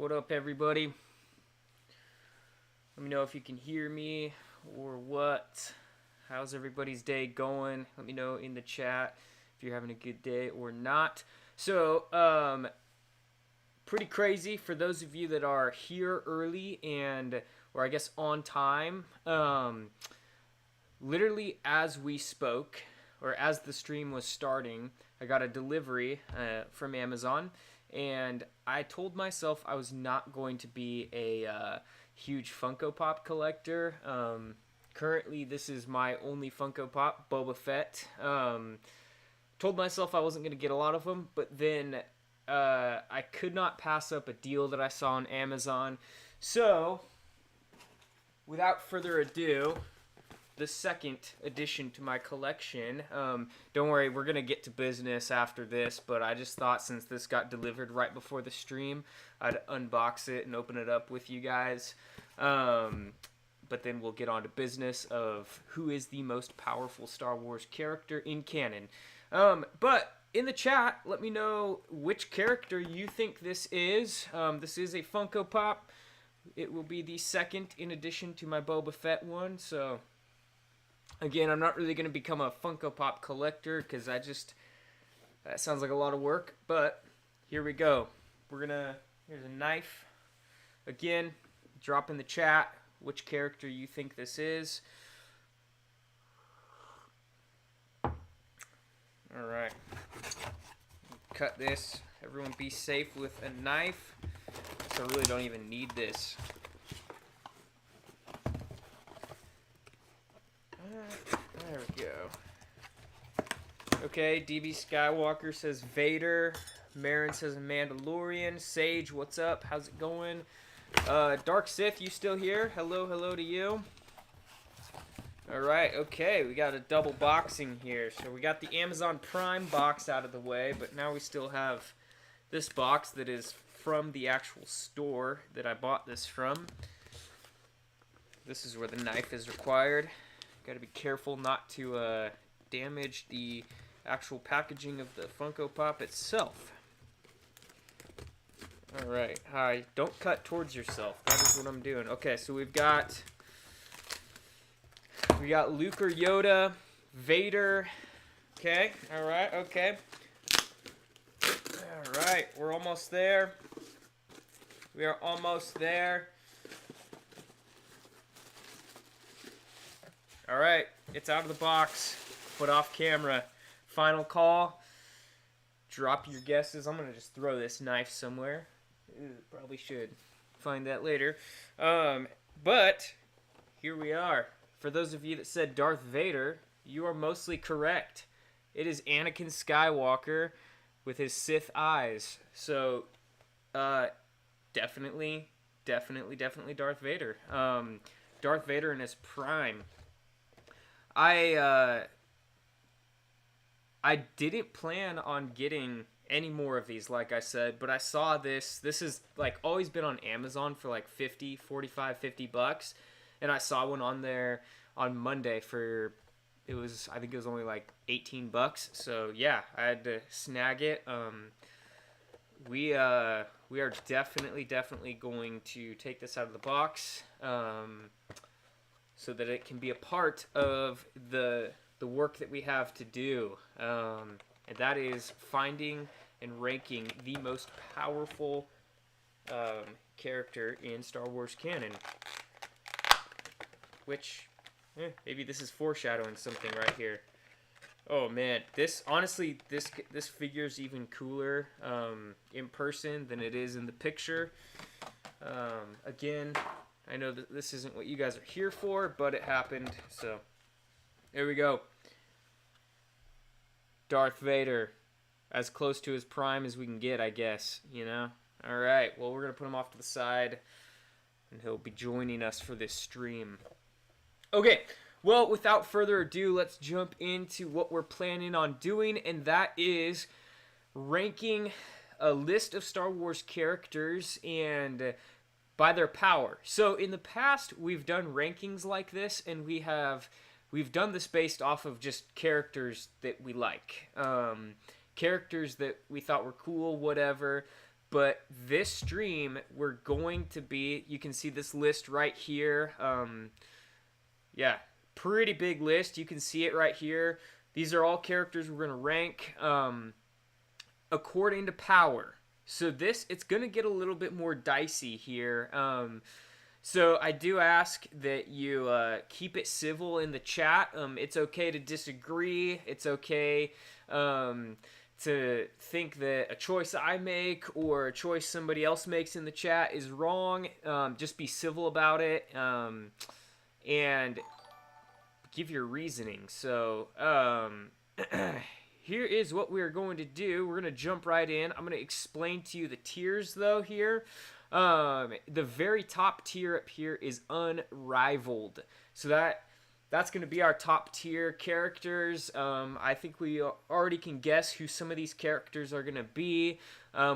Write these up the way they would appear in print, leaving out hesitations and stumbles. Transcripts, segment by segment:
What up, everybody? Let me know if you can hear me or what. How's everybody's day going? Let me know in the chat if you're having a good day or not. So, pretty crazy for those of you that are here early or I guess on time. Literally as we spoke, or as the stream was starting, I got a delivery from Amazon. And I told myself I was not going to be a huge Funko Pop collector. Currently, this is my only Funko Pop, Boba Fett. Told myself I wasn't going to get a lot of them, but then I could not pass up a deal that I saw on Amazon. So, without further ado, the second addition to my collection. Don't worry, we're going to get to business after this, but I just thought since this got delivered right before the stream, I'd unbox it and open it up with you guys. But then we'll get on to business of who is the most powerful Star Wars character in canon. But in the chat, let me know which character you think this is. This is a Funko Pop. It will be the second in addition to my Boba Fett one, so... Again, I'm not really going to become a Funko Pop collector because that sounds like a lot of work. But here we go. Here's a knife. Again, drop in the chat which character you think this is. Alright. Cut this. Everyone be safe with a knife. So I really don't even need this. There we go. Okay, DB Skywalker says Vader. Marin says Mandalorian. Sage, what's up? How's it going? Dark Sith, you still here? Hello to you. Alright, okay, we got a double boxing here. So we got the Amazon Prime box out of the way, but now we still have this box that is from the actual store that I bought this from. This is where the knife is required. Gotta be careful not to damage the actual packaging of the Funko Pop itself. Alright, hi. Don't cut towards yourself. That is what I'm doing. Okay, so we got Luke or Yoda, Vader. Okay, alright, okay. Alright, we're almost there. We are almost there. Alright, it's out of the box. Put off camera. Final call. Drop your guesses. I'm going to just throw this knife somewhere. Probably should find that later. But, here we are. For those of you that said Darth Vader, you are mostly correct. It is Anakin Skywalker with his Sith eyes. So, definitely Darth Vader. Darth Vader in his prime. I didn't plan on getting any more of these, like I said, but I saw this. This has like always been on Amazon for like 45, 50 bucks, and I saw one on there on Monday for I think it was only like 18 bucks. So yeah, I had to snag it. We are definitely going to take this out of the box. So that it can be a part of the work that we have to do. And that is finding and ranking the most powerful character in Star Wars canon. Which, maybe this is foreshadowing something right here. Oh man, this figure's even cooler in person than it is in the picture. Again, I know that this isn't what you guys are here for, but it happened, so there we go. Darth Vader, as close to his prime as we can get, I guess, you know? Alright, well, we're going to put him off to the side, and he'll be joining us for this stream. Okay, well, without further ado, let's jump into what we're planning on doing, and that is ranking a list of Star Wars characters and by their power. So in the past, we've done rankings like this, and we've done this based off of just characters that we like. Characters that we thought were cool, whatever. But this stream, we're going to be, you can see this list right here. Yeah, pretty big list. You can see it right here. These are all characters we're going to rank according to power. So it's going to get a little bit more dicey here. So I do ask that you keep it civil in the chat. It's okay to disagree. It's okay to think that a choice I make or a choice somebody else makes in the chat is wrong. Just be civil about it and give your reasoning. So here is what we're going to do. We're going to jump right in. I'm going to explain to you the tiers, though, here. The very top tier up here is unrivaled. So that's going to be our top tier characters. I think we already can guess who some of these characters are going to be.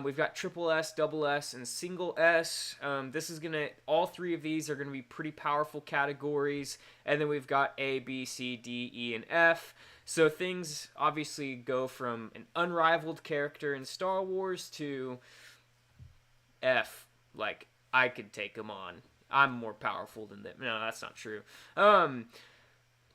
We've got triple S, double S, and single S. All three of these are going to be pretty powerful categories. And then we've got A, B, C, D, E, and F. So things obviously go from an unrivaled character in Star Wars to F. Like, I could take them on. I'm more powerful than them. No, that's not true.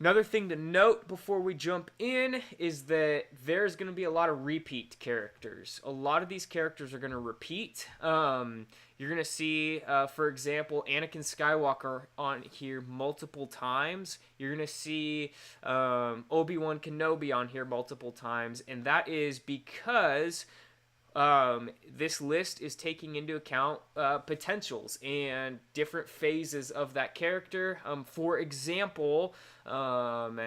Another thing to note before we jump in is that there's going to be a lot of repeat characters. A lot of these characters are going to repeat. You're going to see, for example, Anakin Skywalker on here multiple times. You're going to see Obi-Wan Kenobi on here multiple times. And that is because this list is taking into account potentials and different phases of that character. For example, Obi-Wan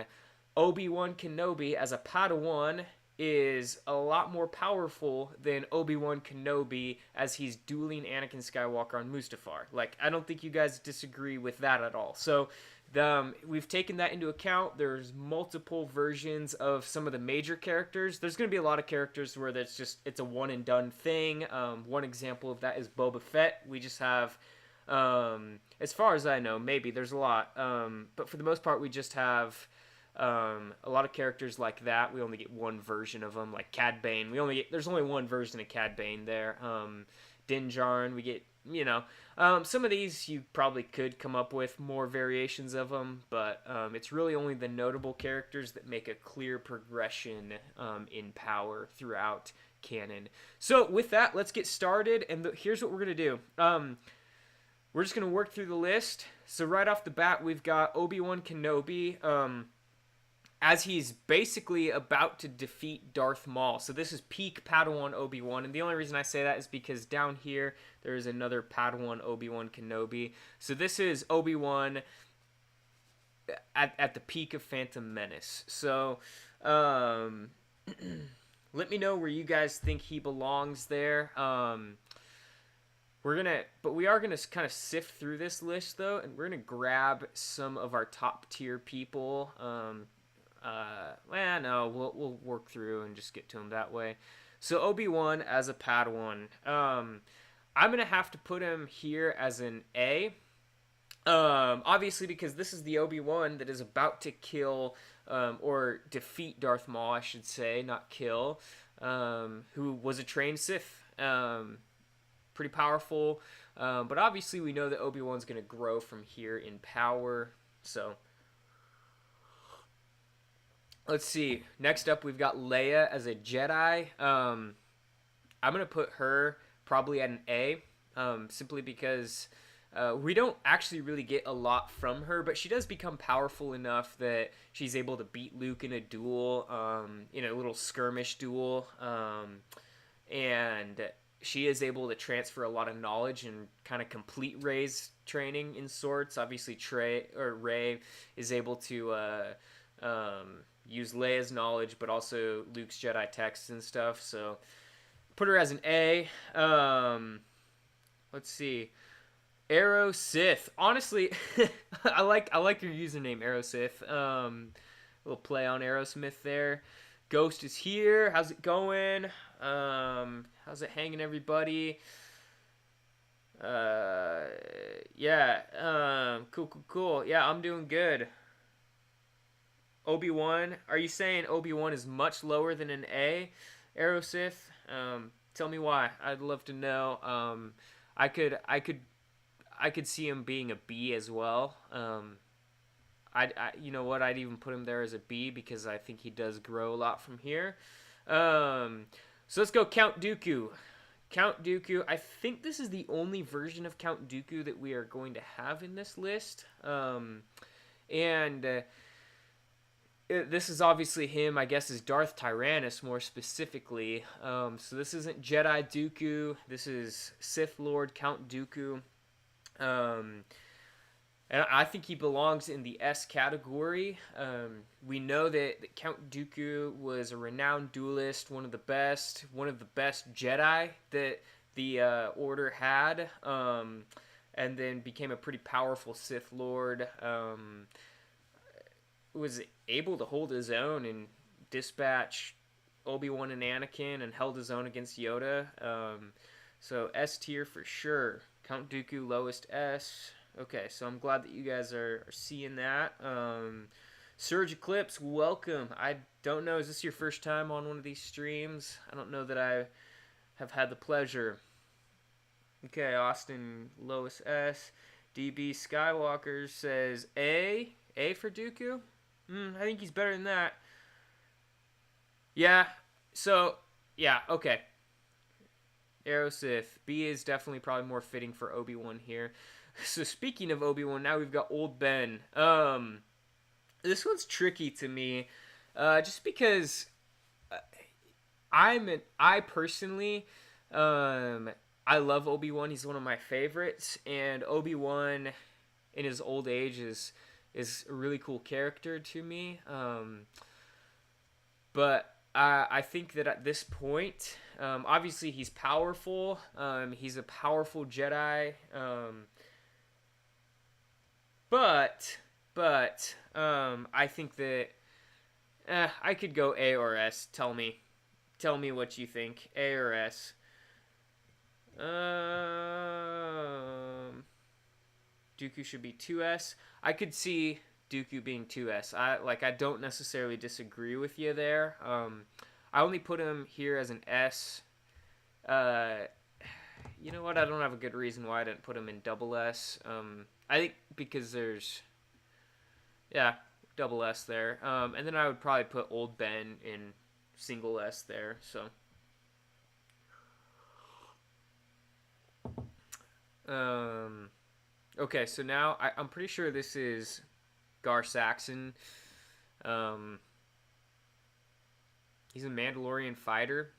Kenobi as a Padawan is a lot more powerful than Obi-Wan Kenobi as he's dueling Anakin Skywalker on Mustafar. Like, I don't think you guys disagree with that at all. So we've taken that into account. There's multiple versions of some of the major characters. There's going to be a lot of characters where it's a one and done thing. One example of that is Boba Fett. We just have, as far as I know, maybe there's a lot, but for the most part, we just have a lot of characters like that. We only get one version of them, like Cad Bane. There's only one version of Cad Bane there. Din Djarin, we get, some of these you probably could come up with more variations of them, but it's really only the notable characters that make a clear progression in power throughout canon. So with that, let's get started, and here's what we're going to do. We're just going to work through the list. So right off the bat, we've got Obi-Wan Kenobi, as he's basically about to defeat Darth Maul. So this is peak Padawan Obi-Wan, and the only reason I say that is because down here there is another Padawan Obi-Wan Kenobi. So this is Obi-Wan at the peak of Phantom Menace. So let me know where you guys think he belongs there. We are gonna kind of sift through this list though, and we're gonna grab some of our top tier people. We'll work through and just get to him that way. So Obi-Wan as a Padawan. I'm going to have to put him here as an A. Obviously because this is the Obi-Wan that is about to kill, or defeat Darth Maul, I should say, not kill, who was a trained Sith. Pretty powerful. But obviously we know that Obi-Wan's going to grow from here in power. So let's see. Next up, we've got Leia as a Jedi. I'm going to put her probably at an A, simply because we don't actually really get a lot from her, but she does become powerful enough that she's able to beat Luke in a duel, in a little skirmish duel, and she is able to transfer a lot of knowledge and kind of complete Rey's training in sorts. Obviously, Rey is able to use Leia's knowledge, but also Luke's Jedi texts and stuff. So put her as an A. Let's see. Arrow Sith. Honestly, I like your username, Arrow Sith. Little play on Aerosmith there. Ghost is here. How's it going? How's it hanging, everybody? Cool. Yeah, I'm doing good. Obi-Wan. Are you saying Obi-Wan is much lower than an A, Aerosith? Tell me why. I'd love to know. I could I could I could see him being a B as well. You know what? I'd even put him there as a B because I think he does grow a lot from here. So let's go Count Dooku. Count Dooku. I think this is the only version of Count Dooku that we are going to have in this list. And this is obviously him, I guess, is Darth Tyrannus more specifically. So this isn't Jedi Dooku. This is Sith Lord Count Dooku. And I think he belongs in the S category. We know that Count Dooku was a renowned duelist, one of the best Jedi that the Order had, and then became a pretty powerful Sith Lord. Was able to hold his own and dispatch Obi-Wan and Anakin and held his own against Yoda. So S tier for sure. Count Dooku, lowest S. Okay, so I'm glad that you guys are seeing that. Surge Eclipse, welcome. I don't know, is this your first time on one of these streams? I don't know that I have had the pleasure. Okay, Austin, lowest S. DB Skywalker says A. A for Dooku? I think he's better than that. Yeah, so, yeah, okay. Aerosith. B is definitely probably more fitting for Obi-Wan here. So speaking of Obi-Wan, now we've got Old Ben. This one's tricky to me, just because I personally, I love Obi-Wan. He's one of my favorites, and Obi-Wan in his old age is a really cool character to me. But I think that at this point, obviously he's powerful. He's a powerful Jedi. But I think that I could go A or S. Tell me what you think. A or S. Dooku should be 2S. I could see Dooku being 2S. I don't necessarily disagree with you there. I only put him here as an S. You know what? I don't have a good reason why I didn't put him in double S. I think because there's, double S there. And then I would probably put Old Ben in single S there. So, okay. So now I'm pretty sure this is Gar Saxon. He's a Mandalorian fighter.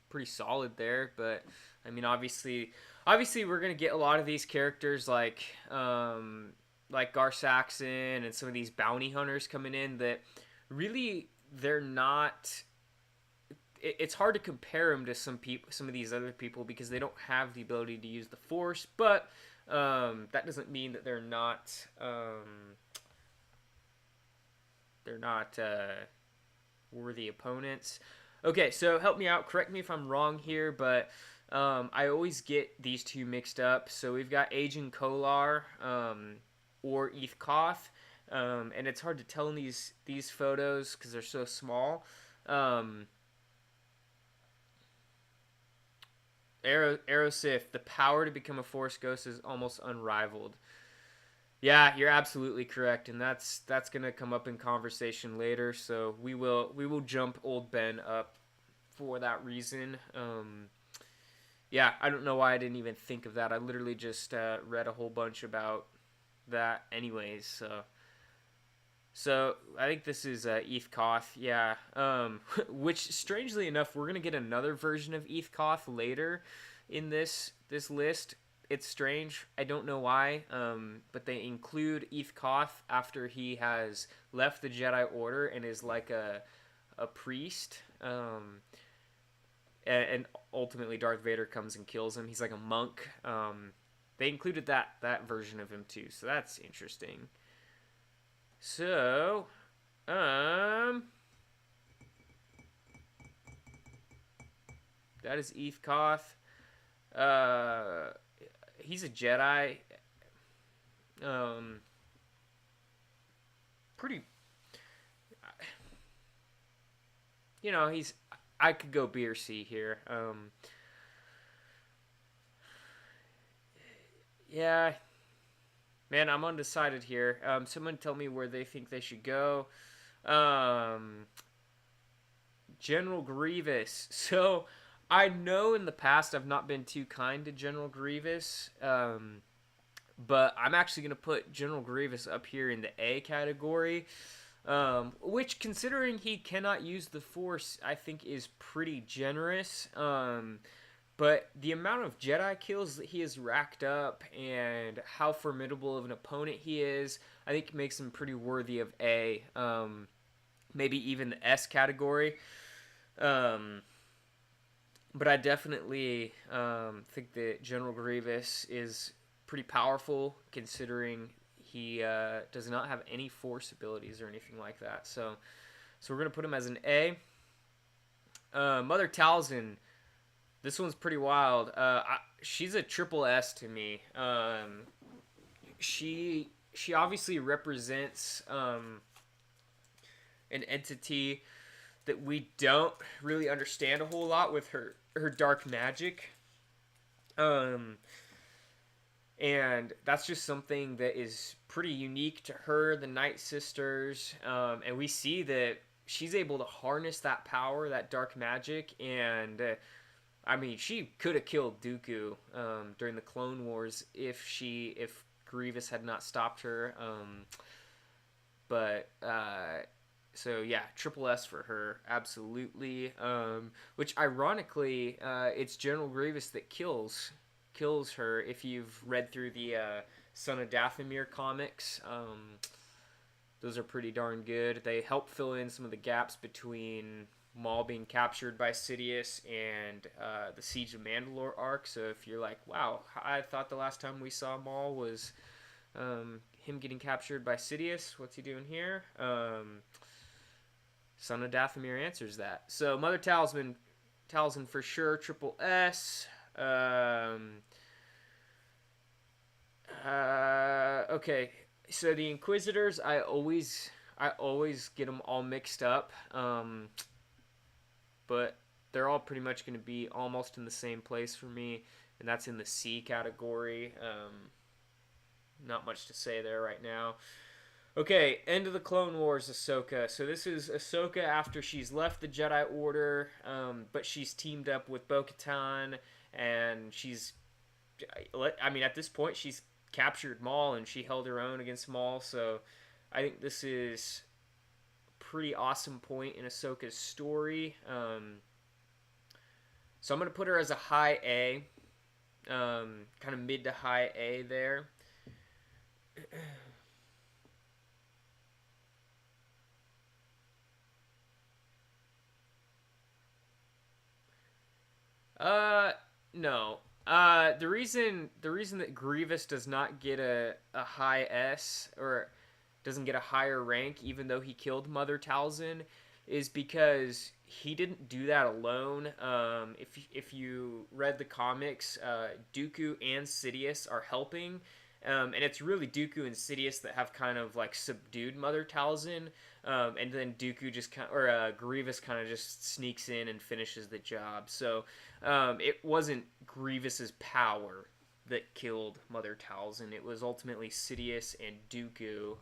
Pretty solid there, but I mean, obviously we're gonna get a lot of these characters like Gar Saxon and some of these bounty hunters coming in that really they're not. It's hard to compare them to some of these other people because they don't have the ability to use the Force, but that doesn't mean that they're not worthy opponents. Okay, so help me out. Correct me if I'm wrong here, but I always get these two mixed up. So we've got Agent Kolar or Eth Koth, and it's hard to tell in these photos because they're so small. Aerosith, the power to become a Force Ghost is almost unrivaled. Yeah, you're absolutely correct, and that's gonna come up in conversation later. So we will jump Old Ben up for that reason. Yeah, I don't know why I didn't even think of that. I literally just read a whole bunch about that, anyways. So I think this is Eth Koth. Yeah, which strangely enough, we're gonna get another version of Eth Koth later in this list. It's strange. I don't know why, but they include Eth Koth after he has left the Jedi Order and is like a priest. And ultimately Darth Vader comes and kills him. He's like a monk. They included that version of him too, so that's interesting. So, that is Eth Koth. He's a Jedi. Pretty. You know, I could go B or C here. Yeah, man, I'm undecided here. Someone tell me where they think they should go. Um, General Grievous. So I know in the past I've not been too kind to General Grievous. But I'm actually going to put General Grievous up here in the A category. Which, considering he cannot use the Force, I think is pretty generous. But the amount of Jedi kills that he has racked up and how formidable of an opponent he is, I think makes him pretty worthy of A. Maybe even the S category. But I definitely think that General Grievous is pretty powerful, considering he does not have any Force abilities or anything like that. So we're going to put him as an A. Mother Talzin. This one's pretty wild. She's a triple S to me. She obviously represents an entity that we don't really understand a whole lot with her dark magic. And that's just something that is pretty unique to her, the Night Sisters. And we see that she's able to harness that power, that dark magic, and I mean, she could have killed Dooku during the Clone Wars if Grievous had not stopped her. So yeah, triple S for her, absolutely. Which ironically, it's General Grievous that kills her. If you've read through the Son of Dathomir comics, those are pretty darn good. They help fill in some of the gaps between Maul being captured by Sidious and the Siege of Mandalore arc. So if you're like, wow, I thought the last time we saw Maul was him getting captured by Sidious, what's he doing here? Son of Dathomir answers that. So Mother Talzin for sure, triple S. Okay, so the Inquisitors, I always get them all mixed up. But they're all pretty much going to be almost in the same place for me, and that's in the C category. Not much to say there right now. Okay, end of the Clone Wars, Ahsoka. So this is Ahsoka after she's left the Jedi Order, but she's teamed up with Bo-Katan, and at this point, she's captured Maul, and she held her own against Maul, so I think this is a pretty awesome point in Ahsoka's story. So I'm going to put her as a high A, kind of mid to high A there. No. The reason that Grievous does not get a high S, or doesn't get a higher rank, even though he killed Mother Talzin, is because he didn't do that alone. If you read the comics, Dooku and Sidious are helping. And it's really Dooku and Sidious that have kind of like subdued Mother Talzin, and then Dooku Grievous kind of just sneaks in and finishes the job. So it wasn't Grievous's power that killed Mother Talzin. It was ultimately Sidious and Dooku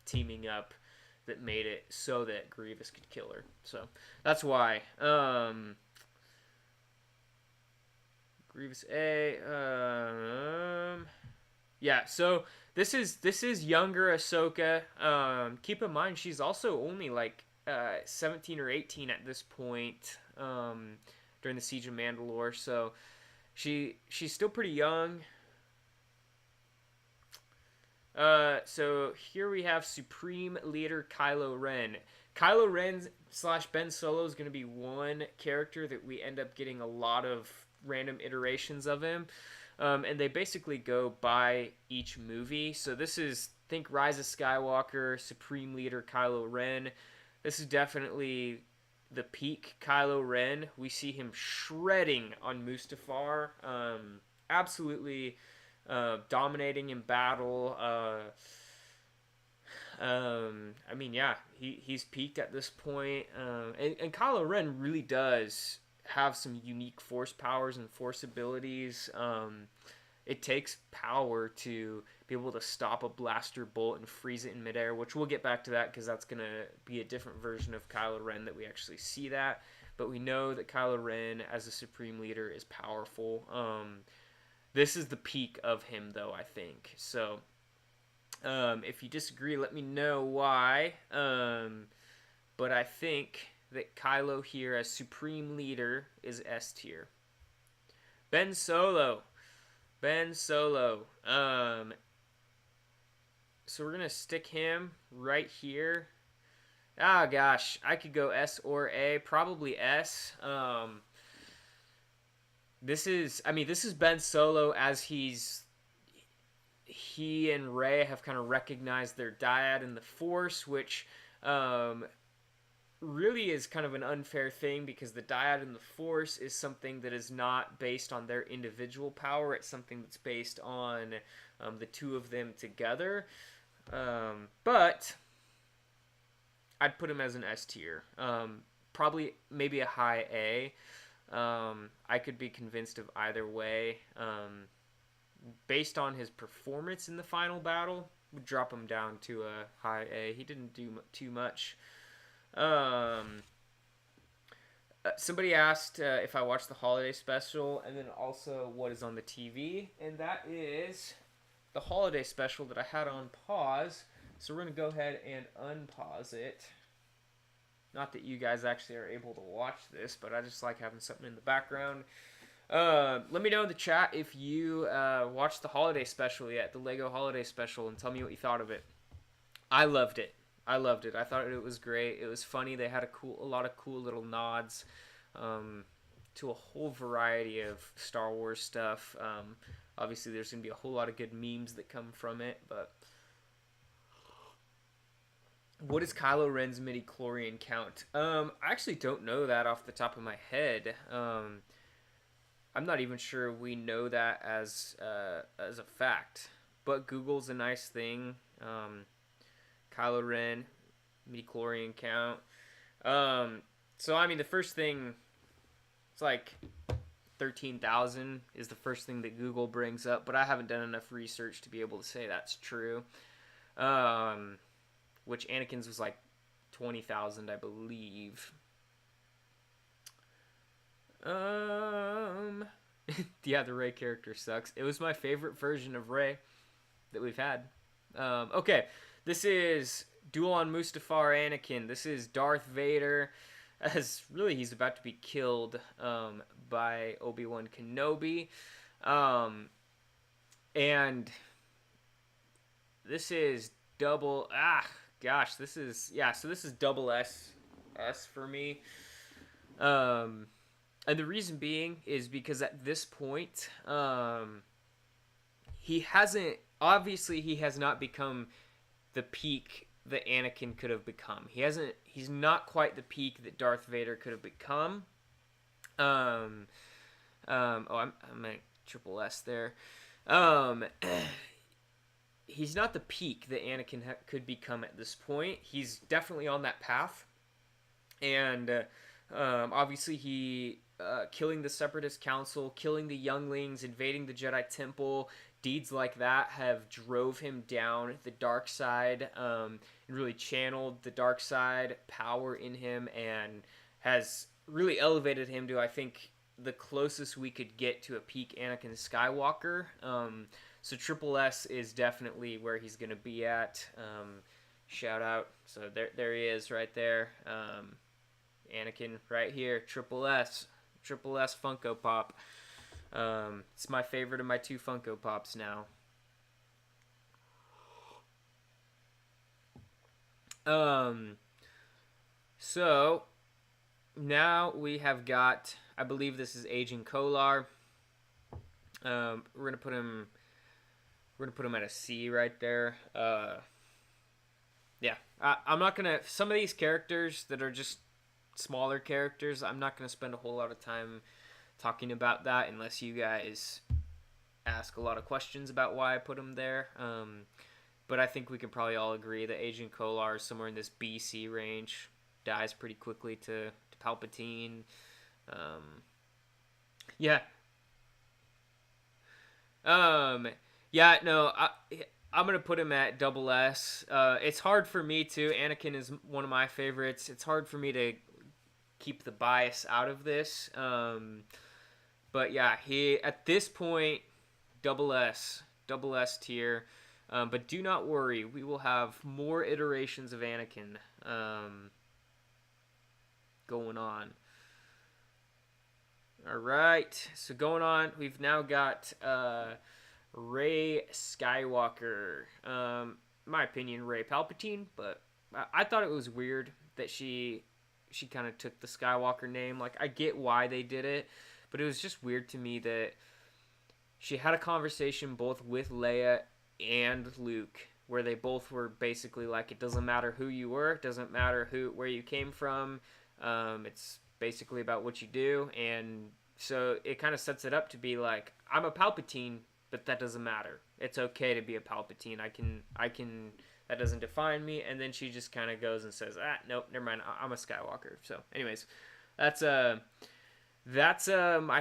teaming up that made it so that Grievous could kill her. So that's why. Grievous A. Yeah, so this is younger Ahsoka. Keep in mind she's also only like 17 or 18 at this point during the Siege of Mandalore, so she's still pretty young. So here we have Supreme Leader Kylo Ren. Kylo Ren / Ben Solo is going to be one character that we end up getting a lot of random iterations of him. And they basically go by each movie. So this is, think Rise of Skywalker, Supreme Leader Kylo Ren. This is definitely the peak Kylo Ren. We see him shredding on Mustafar. Absolutely dominating in battle. I mean, yeah, he's peaked at this point. And Kylo Ren really does have some unique force powers and force abilities. It takes power to be able to stop a blaster bolt and freeze it in midair, which we'll get back to that because that's going to be a different version of Kylo Ren that we actually see that. But we know that Kylo Ren, as a Supreme Leader, is powerful. This is the peak of him, though, I think. So, if you disagree, let me know why. But I think that Kylo here, as Supreme Leader, is S tier. Ben Solo. So we're going to stick him right here. Ah, gosh. I could go S or A. Probably S. This is Ben Solo as he and Rey have kind of recognized their dyad in the Force, which really is kind of an unfair thing because the dyad in the Force is something that is not based on their individual power. It's something that's based on the two of them together. But I'd put him as an S tier. Probably maybe a high A. I could be convinced of either way. Based on his performance in the final battle, would drop him down to a high A. He didn't do too much. Somebody asked if I watched the holiday special and then also what is on the TV, and that is the holiday special that I had on pause. So we're going to go ahead and unpause it. Not that you guys actually are able to watch this, but I just like having something in the background. Let me know in the chat if you watched the holiday special yet, the Lego holiday special, and tell me what you thought of it. I loved it. I thought it was great. It was funny. They had a lot of cool little nods to a whole variety of Star Wars stuff. Obviously, there's going to be a whole lot of good memes that come from it, but what is Kylo Ren's midi-chlorian count? I actually don't know that off the top of my head. I'm not even sure we know that as a fact, but Google's a nice thing. Kylo Ren midi-chlorian count. So I mean, the first thing, it's like 13,000 is the first thing that Google brings up, but I haven't done enough research to be able to say that's true. Which Anakin's was like 20,000, I believe. Yeah, the Rey character sucks. It was my favorite version of Rey that we've had. Okay, this is Duel on Mustafar Anakin. This is Darth Vader, as really he's about to be killed by Obi-Wan Kenobi. And this is double... this is double S for me. And the reason being is because at this point, he has not become the peak that Anakin could have become. He's not quite the peak that Darth Vader could have become. I'm at triple S there. He's not the peak that Anakin could become at this point. He's definitely on that path. And obviously he killing the Separatist Council, killing the younglings, invading the Jedi Temple, deeds like that have drove him down the dark side, and really channeled the dark side power in him, and has really elevated him to, I think, the closest we could get to a peak Anakin Skywalker. So Triple S is definitely where he's going to be at. Shout out. So there he is right there. Anakin right here. Triple S Funko Pop. It's my favorite of my two Funko Pops now. So now we have got, I believe this is Aging Kolar. We're gonna put him at a C right there. Yeah, I'm not gonna. Some of these characters that are just smaller characters, I'm not gonna spend a whole lot of time talking about that unless you guys ask a lot of questions about why I put them there. but I think we can probably all agree that Agent Kolar is somewhere in this BC range. Dies pretty quickly to Palpatine. Um, yeah. Yeah, no, I'm gonna put him at double S. It's hard for me to. Anakin is one of my favorites. It's hard for me to keep the bias out of this. But yeah, he at this point, double S tier. But do not worry, we will have more iterations of Anakin going on. All right, so going on, we've now got Rey Skywalker. My opinion, Rey Palpatine, but I thought it was weird that she kind of took the Skywalker name. Like, I get why they did it, but it was just weird to me that she had a conversation both with Leia and Luke, where they both were basically like, it doesn't matter who you were, it doesn't matter where you came from. It's basically about what you do, and so it kind of sets it up to be like, I'm a Palpatine, but that doesn't matter. It's okay to be a Palpatine. I can. That doesn't define me. And then she just kind of goes and says, nope, never mind. I'm a Skywalker. So, anyways, that's my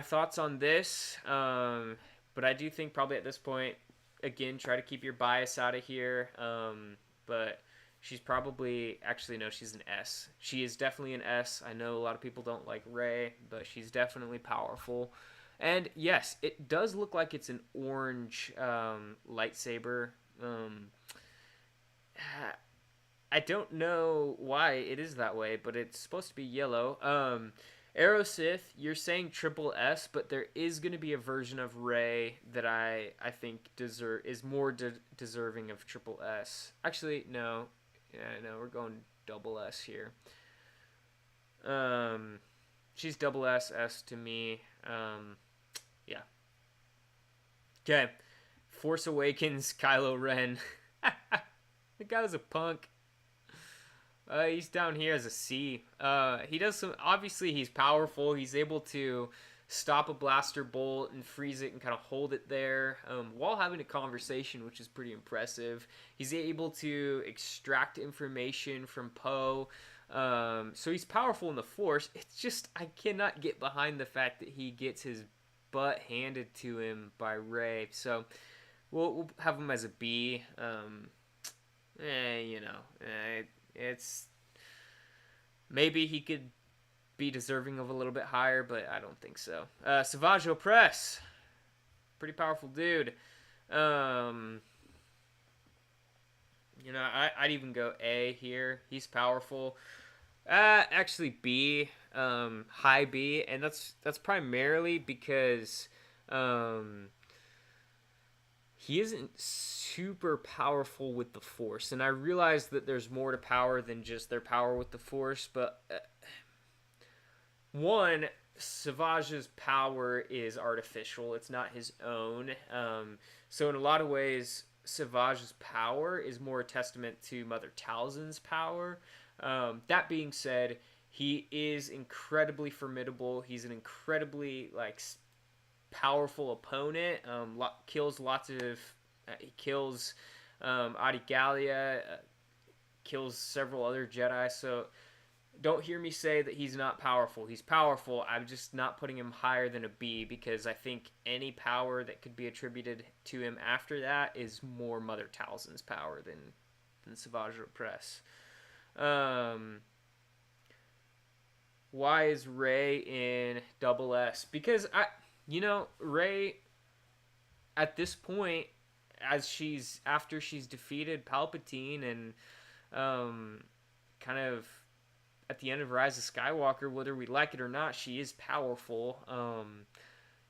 thoughts on this. But I do think probably at this point, again, try to keep your bias out of here. But she's probably, actually, no, she's an S. She is definitely an S. I know a lot of people don't like Rey, but she's definitely powerful. And yes, it does look like it's an orange lightsaber. I don't know why it is that way, but it's supposed to be yellow. Arrow Sith, you're saying triple S, but there is going to be a version of Rey that I think is more deserving of triple S. Actually, no. Yeah, no, we're going double S here. She's double S to me. Yeah. Okay. Force Awakens, Kylo Ren. The guy was a punk. He's down here as a C. He does some. Obviously, he's powerful. He's able to stop a blaster bolt and freeze it and kind of hold it there while having a conversation, which is pretty impressive. He's able to extract information from Poe. So he's powerful in the Force. It's just, I cannot get behind the fact that he gets his butt handed to him by Rey. So we'll have him as a B. It's maybe he could be deserving of a little bit higher, but I don't think so. Savageopress, pretty powerful dude. I'd even go A here. He's powerful. Actually B, high B, and that's primarily because he isn't super powerful with the Force, and I realize that there's more to power than just their power with the Force, but one, Savage's power is artificial. It's not his own. So in a lot of ways, Savage's power is more a testament to Mother Talzin's power. That being said, he is incredibly formidable. He's an incredibly powerful opponent. Kills lots of. He kills Adi Gallia. Kills several other Jedi. So don't hear me say that he's not powerful. He's powerful. I'm just not putting him higher than a B because I think any power that could be attributed to him after that is more Mother Talzin's power than Savageopress. Why is Rey in double S? Because Rey at this point, after she's defeated Palpatine and kind of at the end of Rise of Skywalker, whether we like it or not, she is powerful.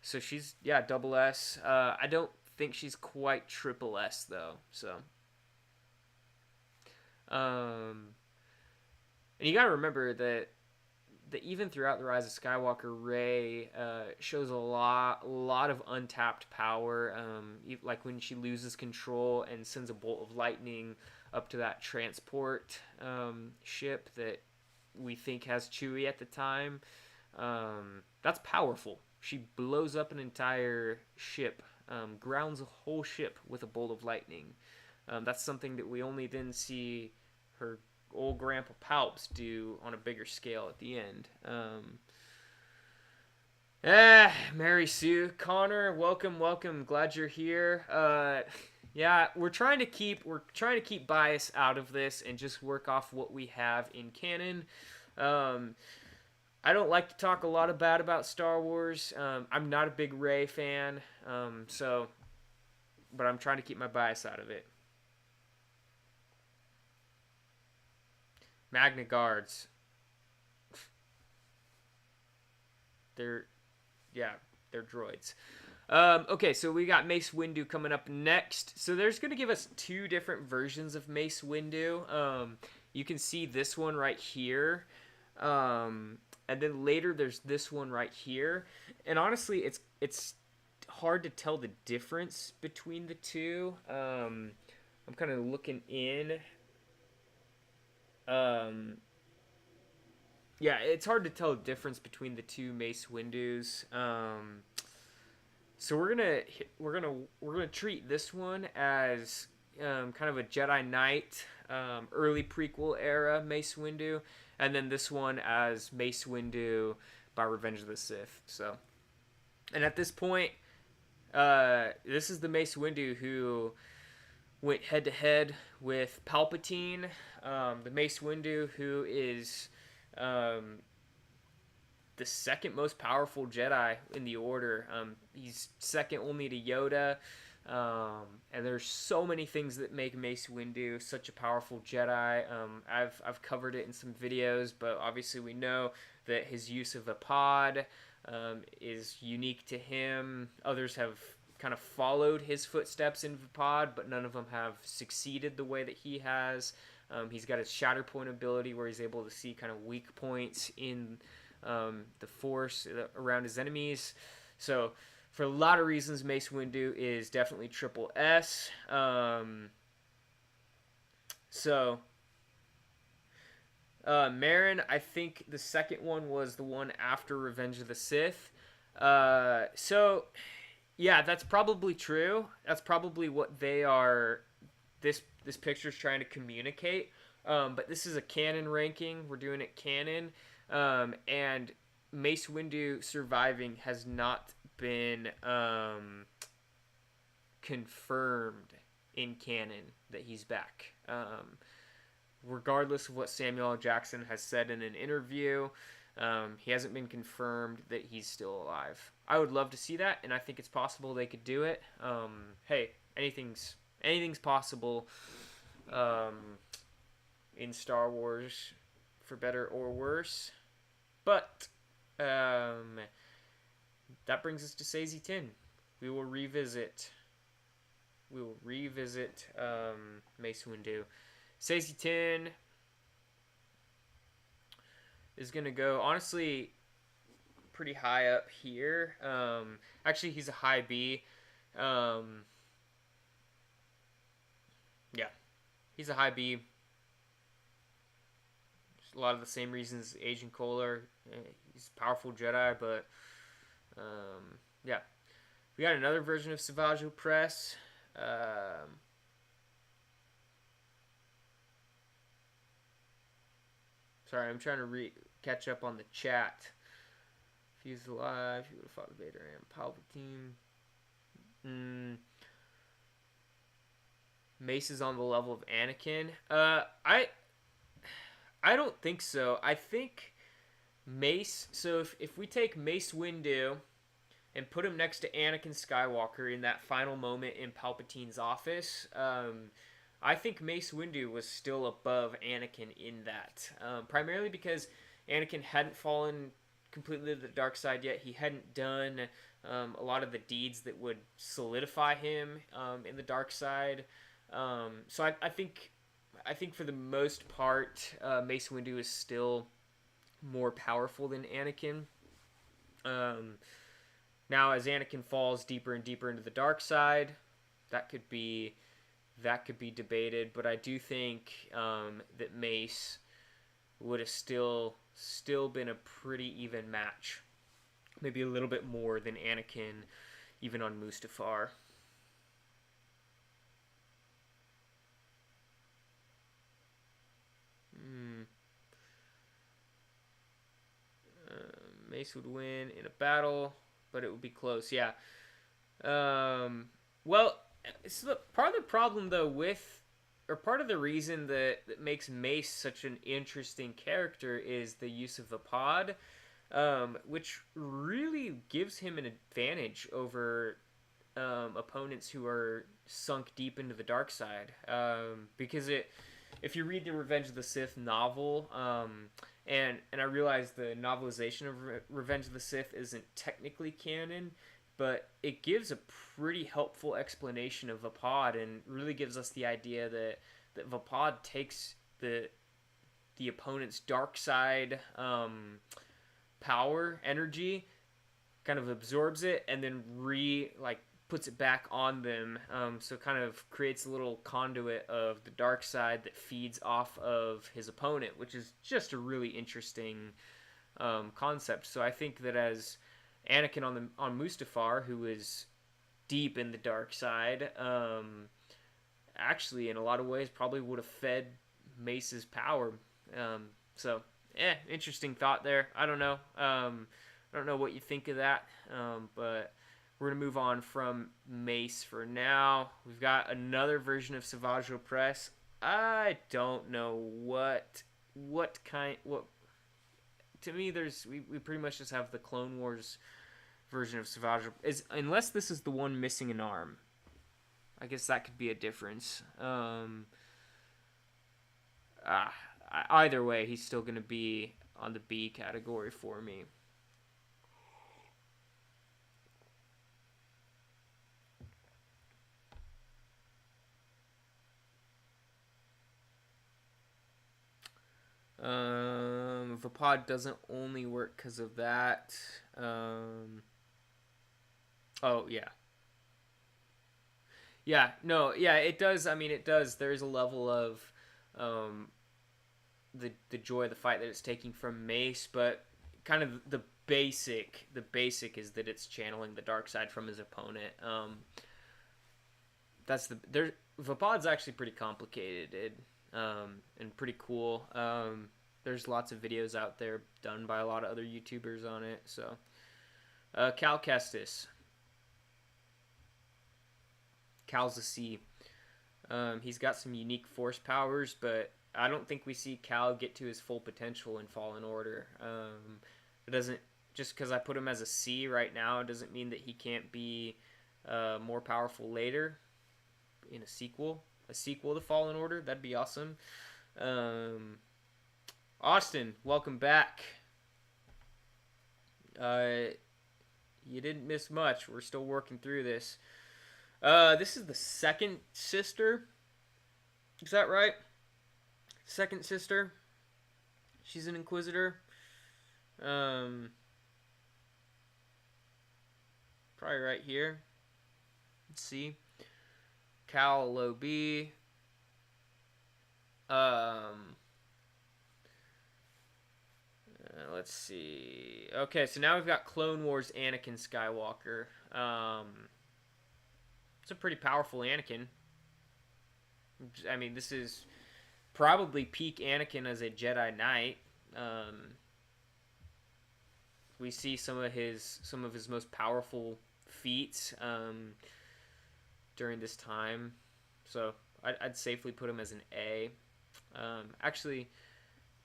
So she's double S. I don't think she's quite triple S though. So and you gotta remember that even throughout the Rise of Skywalker, Rey shows a lot of untapped power. Like when she loses control and sends a bolt of lightning up to that transport ship that we think has Chewie at the time. That's powerful. She blows up an entire ship, grounds a whole ship with a bolt of lightning. That's something that we only then see her old Grandpa Palps do on a bigger scale at the end. Mary Sue, Connor, welcome. Glad you're here. Yeah, we're trying to keep bias out of this and just work off what we have in canon. I don't like to talk a lot about Star Wars. I'm not a big Rey fan, but I'm trying to keep my bias out of it. Magna Guards. They're droids. Okay, so we got Mace Windu coming up next. So there's going to give us two different versions of Mace Windu. You can see this one right here. And then later there's this one right here. And honestly, it's hard to tell the difference between the two. I'm kind of looking in. Yeah, it's hard to tell the difference between the two Mace Windus. So we're gonna treat this one as kind of a Jedi Knight, early prequel era Mace Windu, and then this one as Mace Windu by Revenge of the Sith. So, and at this point, this is the Mace Windu who went head to head with Palpatine, the Mace Windu who is the second most powerful Jedi in the Order. He's second only to Yoda, and there's so many things that make Mace Windu such a powerful Jedi. I've covered it in some videos, but obviously we know that his use of a pod is unique to him. Others have kind of followed his footsteps in Vapod, but none of them have succeeded the way that he has. He's got his Shatterpoint ability where he's able to see kind of weak points in the Force around his enemies. So for a lot of reasons, Mace Windu is definitely triple S. Marin, I think the second one was the one after Revenge of the Sith. Yeah, that's probably true. That's probably what they are. This picture's trying to communicate. But this is a canon ranking. We're doing it canon. And Mace Windu surviving has not been confirmed in canon that he's back. Regardless of what Samuel L. Jackson has said in an interview, he hasn't been confirmed that he's still alive. I would love to see that, and I think it's possible they could do it. Hey, anything's possible in Star Wars, for better or worse. But that brings us to Sazy 10. We will revisit Mace Windu. Sazy 10 is going to go, honestly, pretty high up here. Actually, he's a high B. Yeah, he's a high B. Just a lot of the same reasons Agent Kolar. He's a powerful Jedi, but yeah. We got another version of Savageopress. Sorry, I'm trying to catch up on the chat. If he's alive, he would have fought Vader and Palpatine. Mace is on the level of Anakin. I don't think so. I think Mace. So if we take Mace Windu and put him next to Anakin Skywalker in that final moment in Palpatine's office, I think Mace Windu was still above Anakin in that. Primarily because Anakin hadn't fallen completely to the dark side yet. He hadn't done a lot of the deeds that would solidify him in the dark side. So I think for the most part, Mace Windu is still more powerful than Anakin. Now, as Anakin falls deeper and deeper into the dark side, that could be debated. But I do think that Mace would have still been a pretty even match, maybe a little bit more than Anakin, even on Mustafar. Hmm. Mace would win in a battle, but it would be close. Yeah. Well, so part of the problem though with, or part of the reason that makes Mace such an interesting character is the use of the pod, which really gives him an advantage over opponents who are sunk deep into the dark side. Because if you read the Revenge of the Sith novel, and I realize the novelization of Revenge of the Sith isn't technically canon, but it gives a pretty helpful explanation of Vapod and really gives us the idea that Vapod takes the opponent's dark side power energy, kind of absorbs it, and then puts it back on them. So it kind of creates a little conduit of the dark side that feeds off of his opponent, which is just a really interesting concept. So I think that as Anakin on Mustafar, who is deep in the dark side, actually in a lot of ways probably would have fed Mace's power. So interesting thought there. I don't know. I don't know what you think of that, but we're going to move on from Mace for now. We've got another version of Savageopress. I don't know what to me we pretty much just have the Clone Wars version of Savageopress, unless this is the one missing an arm. I guess that could be a difference. Either way, he's still going to be on the B category for me. Vapod doesn't only work because of that. Oh, yeah. Yeah, no, yeah, it does. I mean, it does. There's a level of the joy of the fight that it's taking from Mace, but kind of the basic is that it's channeling the dark side from his opponent. Vapod's actually pretty complicated and pretty cool. There's lots of videos out there done by a lot of other YouTubers on it. So, Cal Kestis. Cal's a C. He's got some unique force powers, but I don't think we see Cal get to his full potential in Fallen Order. It doesn't, just because I put him as a C right now doesn't mean that he can't be more powerful later in a sequel to Fallen Order. That'd be awesome. Austin, welcome back. You didn't miss much. We're still working through this. This is the second sister. Is that right? Second sister. She's an Inquisitor. Probably right here. Let's see. Cal low B. Let's see. Okay, so now we've got Clone Wars Anakin Skywalker. It's a pretty powerful Anakin. I mean, this is probably peak Anakin as a Jedi Knight. We see some of his most powerful feats during this time, so I'd safely put him as an A. Actually,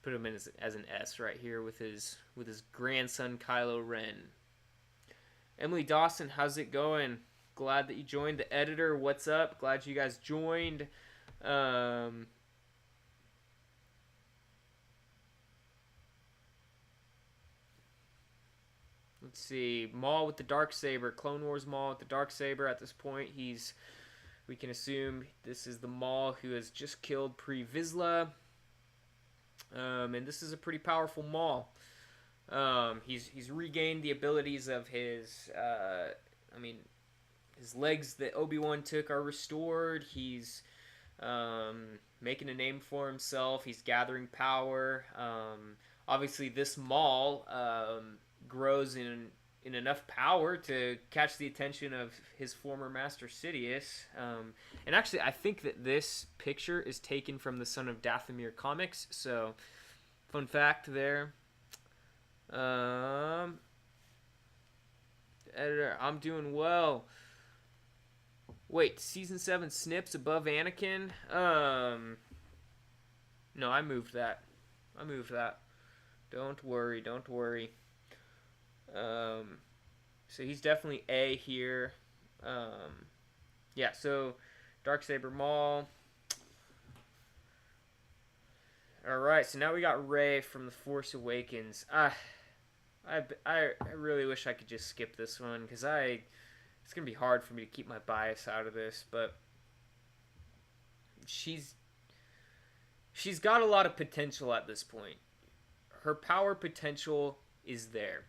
put him in as an S right here with his grandson Kylo Ren. Emily Dawson, how's it going? Glad that you joined. The editor, what's up? Glad you guys joined. Let's see. Maul with the Darksaber. Clone Wars Maul with the Darksaber. At this point, we can assume this is the Maul who has just killed Pre Vizsla. And this is a pretty powerful Maul. He's regained the abilities of his his legs that Obi-Wan took are restored. He's making a name for himself. He's gathering power. Obviously, this Maul grows in in enough power to catch the attention of his former master Sidious. And actually, I think that this picture is taken from the Son of Dathomir comics. So, fun fact there. Editor, I'm doing well. Wait, season 7 snips above Anakin? No, I moved that. Don't worry. So he's definitely A here. Yeah, so Darksaber Maul. Alright, so now we got Rey from The Force Awakens. I really wish I could just skip this one, because it's going to be hard for me to keep my bias out of this, but she's got a lot of potential at this point. Her power potential is there.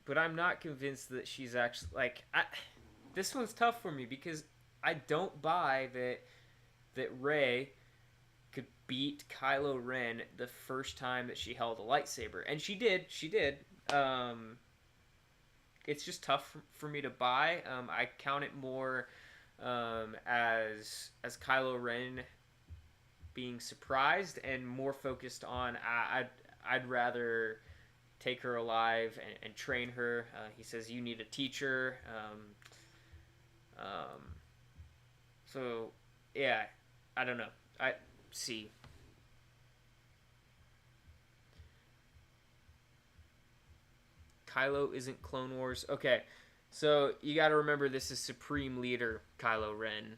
But I'm not convinced that she's actually, like, this one's tough for me, because I don't buy that Rey could beat Kylo Ren the first time that she held a lightsaber. And she did. It's just tough for me to buy. I count it more as Kylo Ren being surprised, and more focused on I'd rather take her alive and train her. He says you need a teacher. So yeah, I don't know. See. Kylo isn't Clone Wars. Okay, so you got to remember this is Supreme Leader Kylo Ren.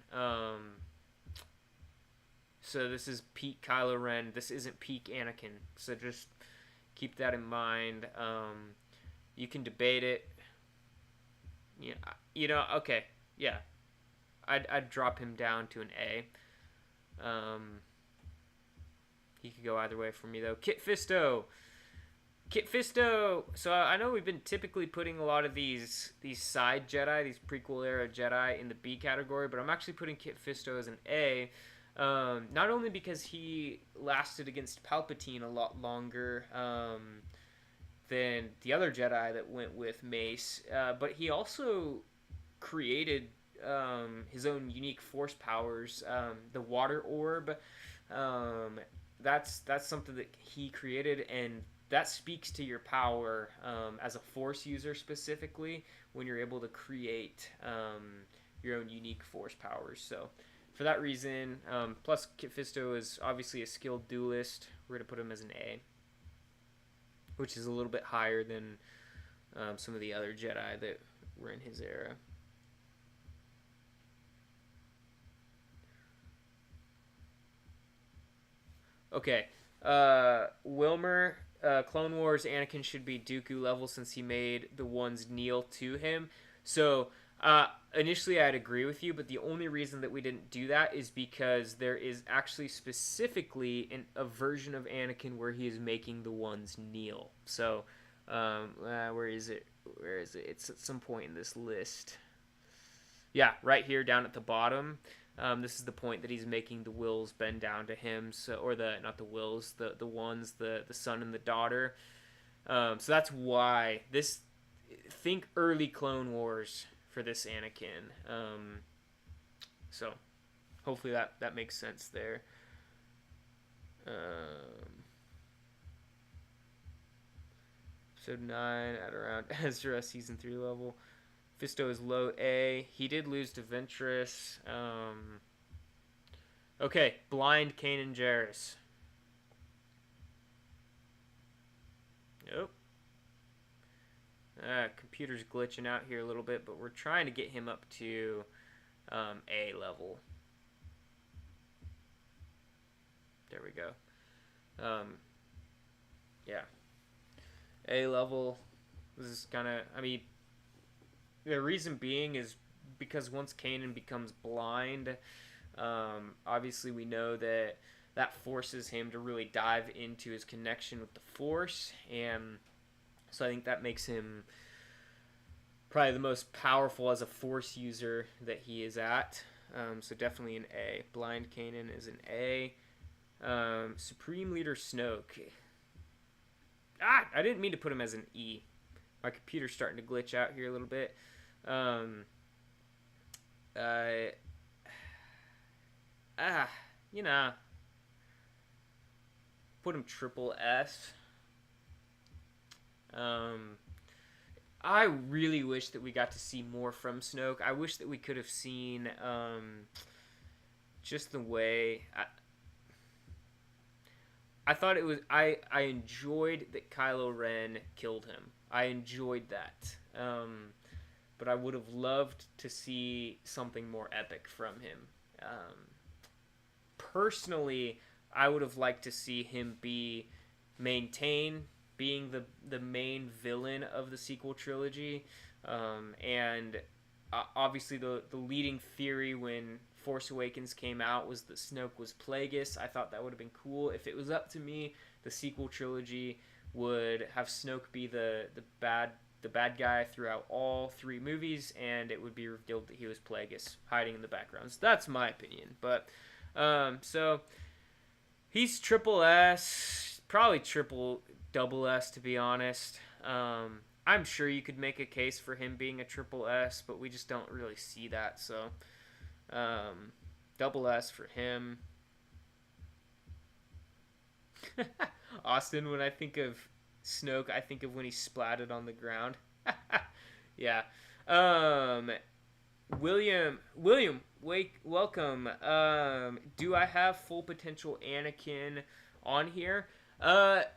So this is peak Kylo Ren. This isn't peak Anakin. So just keep that in mind. You can debate it. Yeah, okay, yeah. I'd drop him down to an A. He could go either way for me, though. Kit Fisto. So I know we've been typically putting a lot of these side Jedi, these prequel era Jedi, in the B category, but I'm actually putting Kit Fisto as an A. Not only because he lasted against Palpatine a lot longer than the other Jedi that went with Mace, but he also created his own unique force powers. The water orb, that's something that he created, and that speaks to your power as a force user, specifically when you're able to create your own unique force powers. So for that reason, plus Kit Fisto is obviously a skilled duelist, we're going to put him as an A, which is a little bit higher than some of the other Jedi that were in his era. Okay, Wilmer, Clone Wars Anakin should be Dooku level since he made the ones kneel to him. So initially I'd agree with you, but the only reason that we didn't do that is because there is actually specifically a version of Anakin where he is making the ones kneel. So where is it? It's at some point in this list. Yeah, right here down at the bottom. This is the point that he's making the wills bend down to him. So, or not the wills, the ones, the son and the daughter. So that's why this. Think early Clone Wars for this Anakin. So hopefully that makes sense there. Episode 9 at around Ezra season 3 level. Fisto is low A. He did lose to Ventress. Okay, blind Kanan Jarrus. Nope. Computer's glitching out here a little bit, but we're trying to get him up to A level. There we go. Yeah. A level. This is kind of, the reason being is because once Kanan becomes blind, obviously we know that forces him to really dive into his connection with the Force, and so I think that makes him probably the most powerful as a Force user that he is at. So definitely an A. Blind Kanan is an A. Supreme Leader Snoke. I didn't mean to put him as an E. My computer's starting to glitch out here a little bit. You know, put him triple S. I really wish that we got to see more from Snoke. I wish that we could have seen just the way I thought it was. I enjoyed that Kylo Ren killed him. I enjoyed that. But I would have loved to see something more epic from him. Personally, I would have liked to see him maintain being the main villain of the sequel trilogy. And obviously the leading theory when Force Awakens came out was that Snoke was Plagueis. I thought that would have been cool. If it was up to me, the sequel trilogy would have Snoke be the bad guy throughout all 3 movies, and it would be revealed that he was Plagueis, hiding in the backgrounds. That's my opinion. But so he's triple S, probably double S to be honest. I'm sure you could make a case for him being a triple S, but we just don't really see that. So double S for him. Austin, when I think of Snoke, I think of when he splatted on the ground. Yeah. William, wake, welcome. Do I have full potential Anakin on here?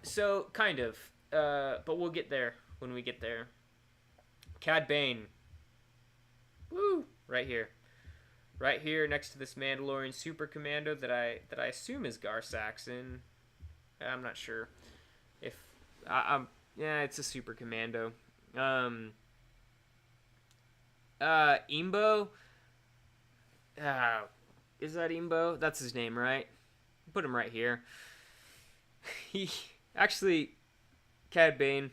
So kind of. But we'll get there when we get there. Cad Bane. Woo! Right here. Right here next to this Mandalorian Super Commando that I assume is Gar Saxon. I'm not sure if yeah, it's a Super Commando. Imbo. Is that Imbo? That's his name, right? Put him right here. He actually, Cad Bane,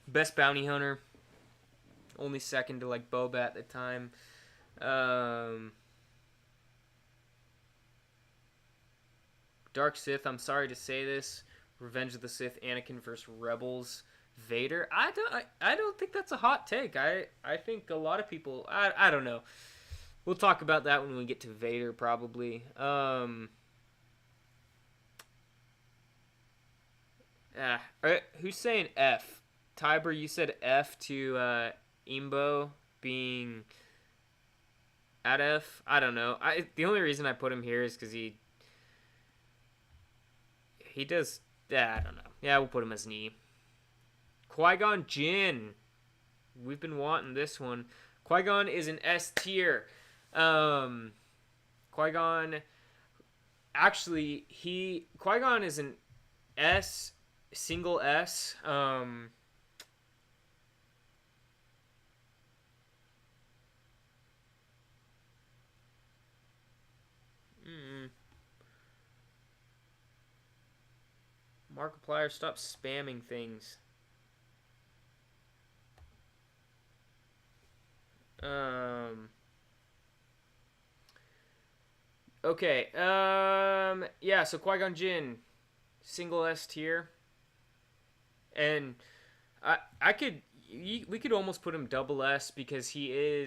best bounty hunter. Only second to like Boba at the time. Dark Sith. I'm sorry to say this. Revenge of the Sith, Anakin versus Rebels, Vader. I don't think that's a hot take. I think a lot of people. I don't know. We'll talk about that when we get to Vader, probably. Who's saying F? Tiber, you said F to Imbo being at F. I don't know. The only reason I put him here is because he does. Yeah, I don't know. Yeah, we'll put him as an E. Qui-Gon Jin. We've been wanting this one. Qui-Gon is an S tier. Qui-Gon. Actually, Qui-Gon is an S, single S. Markiplier, stop spamming things. Okay. Yeah, so Qui-Gon Jinn, single S tier. And we could almost put him double S because he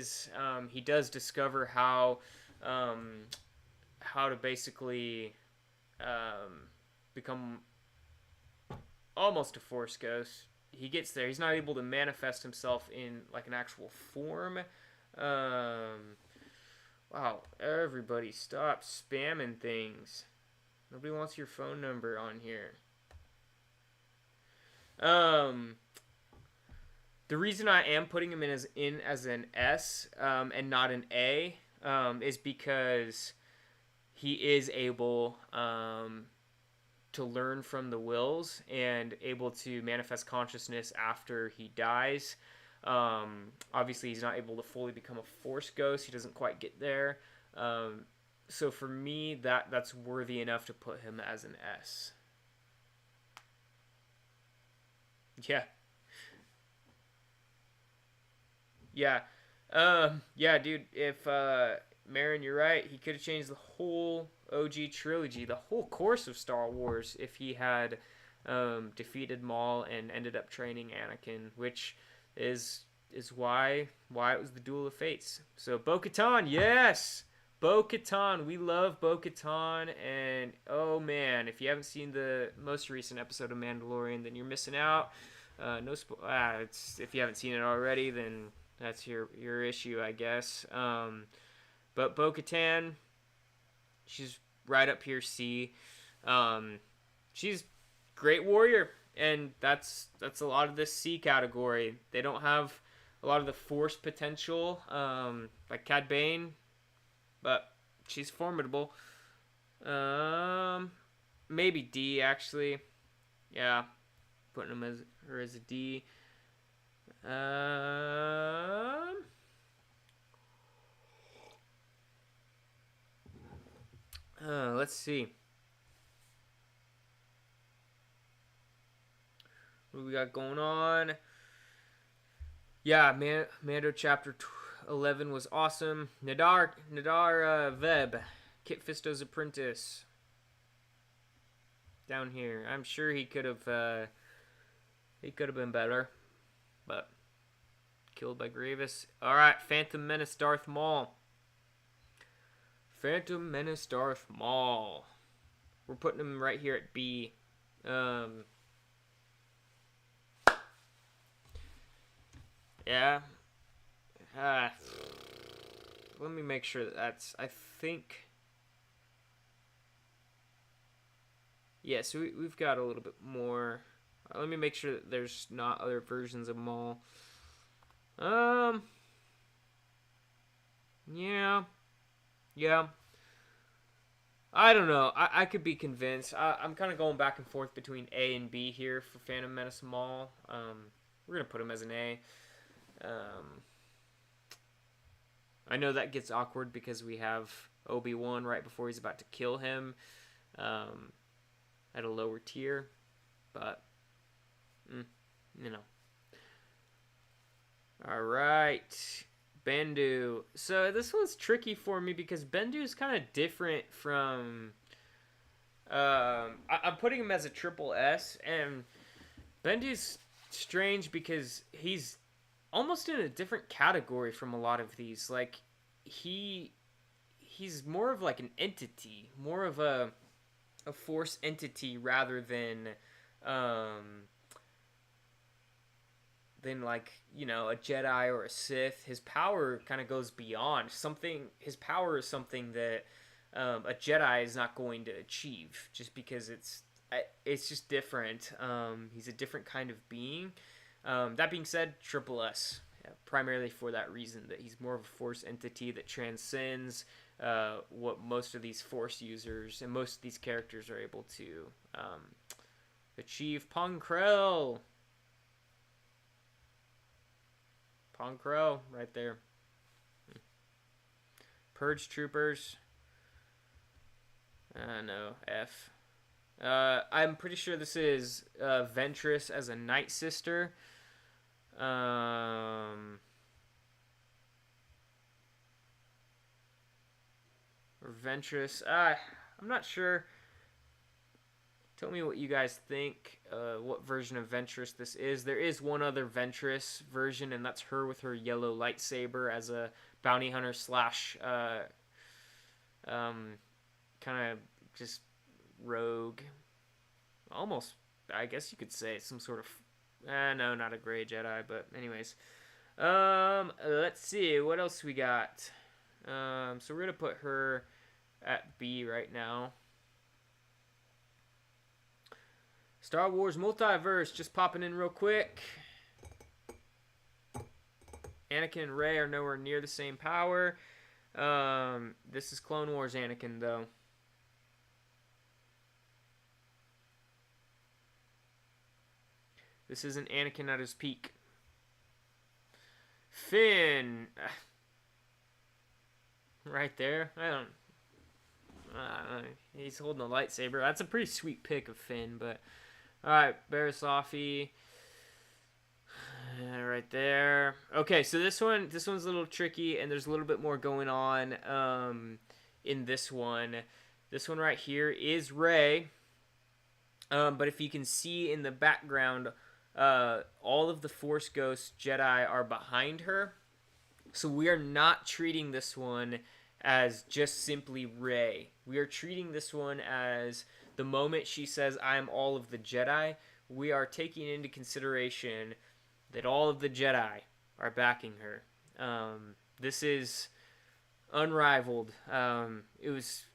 does discover how to basically become almost a Force ghost. He gets there. He's not able to manifest himself in like an actual form. Wow, everybody stop spamming things. Nobody wants your phone number on here. The reason I am putting him in as an S and not an A is because he is able to learn from the wills and able to manifest consciousness after he dies. Obviously, he's not able to fully become a Force ghost. He doesn't quite get there. So for me, that's worthy enough to put him as an S. Yeah. Yeah. Yeah, dude, if Marin, you're right, he could have changed the whole OG trilogy, the whole course of Star Wars if he had defeated Maul and ended up training Anakin, which is why it was the Duel of Fates. So Bo-Katan, yes, Bo-Katan, we love Bo-Katan, and oh man, if you haven't seen the most recent episode of Mandalorian, then you're missing out. If you haven't seen it already, then that's your issue, I guess. But Bo-Katan, she's right up here, C. She's great warrior, and that's a lot of this C category. They don't have a lot of the force potential, like Cad Bane, but she's formidable. Maybe D, actually. Yeah, putting her as a D. Let's see. What do we got going on? Yeah, Mando Chapter 11 was awesome. Nadar Veb, Kit Fisto's apprentice. Down here, I'm sure he could have been better, but killed by Grievous. All right, Phantom Menace Darth Maul. Phantom Menace Darth Maul. We're putting him right here at B. Yeah. Let me make sure that's. I think. Yeah, so we've got a little bit more. Let me make sure that there's not other versions of Maul. Yeah. I don't know. I could be convinced. I'm kind of going back and forth between A and B here for Phantom Menace Maul. We're going to put him as an A. I know that gets awkward because we have Obi-Wan right before he's about to kill him at a lower tier. But, All right. Bendu. So this one's tricky for me because Bendu is kind of different from... I'm putting him as a triple S, and Bendu's strange because he's almost in a different category from a lot of these. Like, he's more of like an entity, more of a force entity rather than like, a Jedi or a Sith. His power kind of goes beyond something. His power is something that a Jedi is not going to achieve just because it's just different. He's a different kind of being. That being said, Triple S, primarily for that reason, that he's more of a force entity that transcends what most of these force users and most of these characters are able to achieve. Ponkrell, right there. Purge Troopers. No, F. I'm pretty sure this is Ventress as a Night Sister. Or Ventress. I'm not sure. Tell me what you guys think. What version of Ventress this is. There is one other Ventress version, and that's her with her yellow lightsaber as a bounty hunter slash kind of just rogue. Almost, I guess you could say some sort of... no, not a gray Jedi, but anyways. Let's see. What else we got? So we're going to put her at B right now. Star Wars Multiverse, just popping in real quick. Anakin and Rey are nowhere near the same power. This is Clone Wars Anakin, though. This isn't Anakin at his peak. Finn. Right there. I don't... he's holding a lightsaber. That's a pretty sweet pick of Finn, but... Alright, Barisafi. Right there. Okay, so this one's a little tricky, and there's a little bit more going on in this one. This one right here is Rey. But if you can see in the background, all of the Force Ghost Jedi are behind her. So we are not treating this one as just simply Rey. We are treating this one as the moment she says, "I am all of the Jedi," we are taking into consideration that all of the Jedi are backing her. This is unrivaled. It was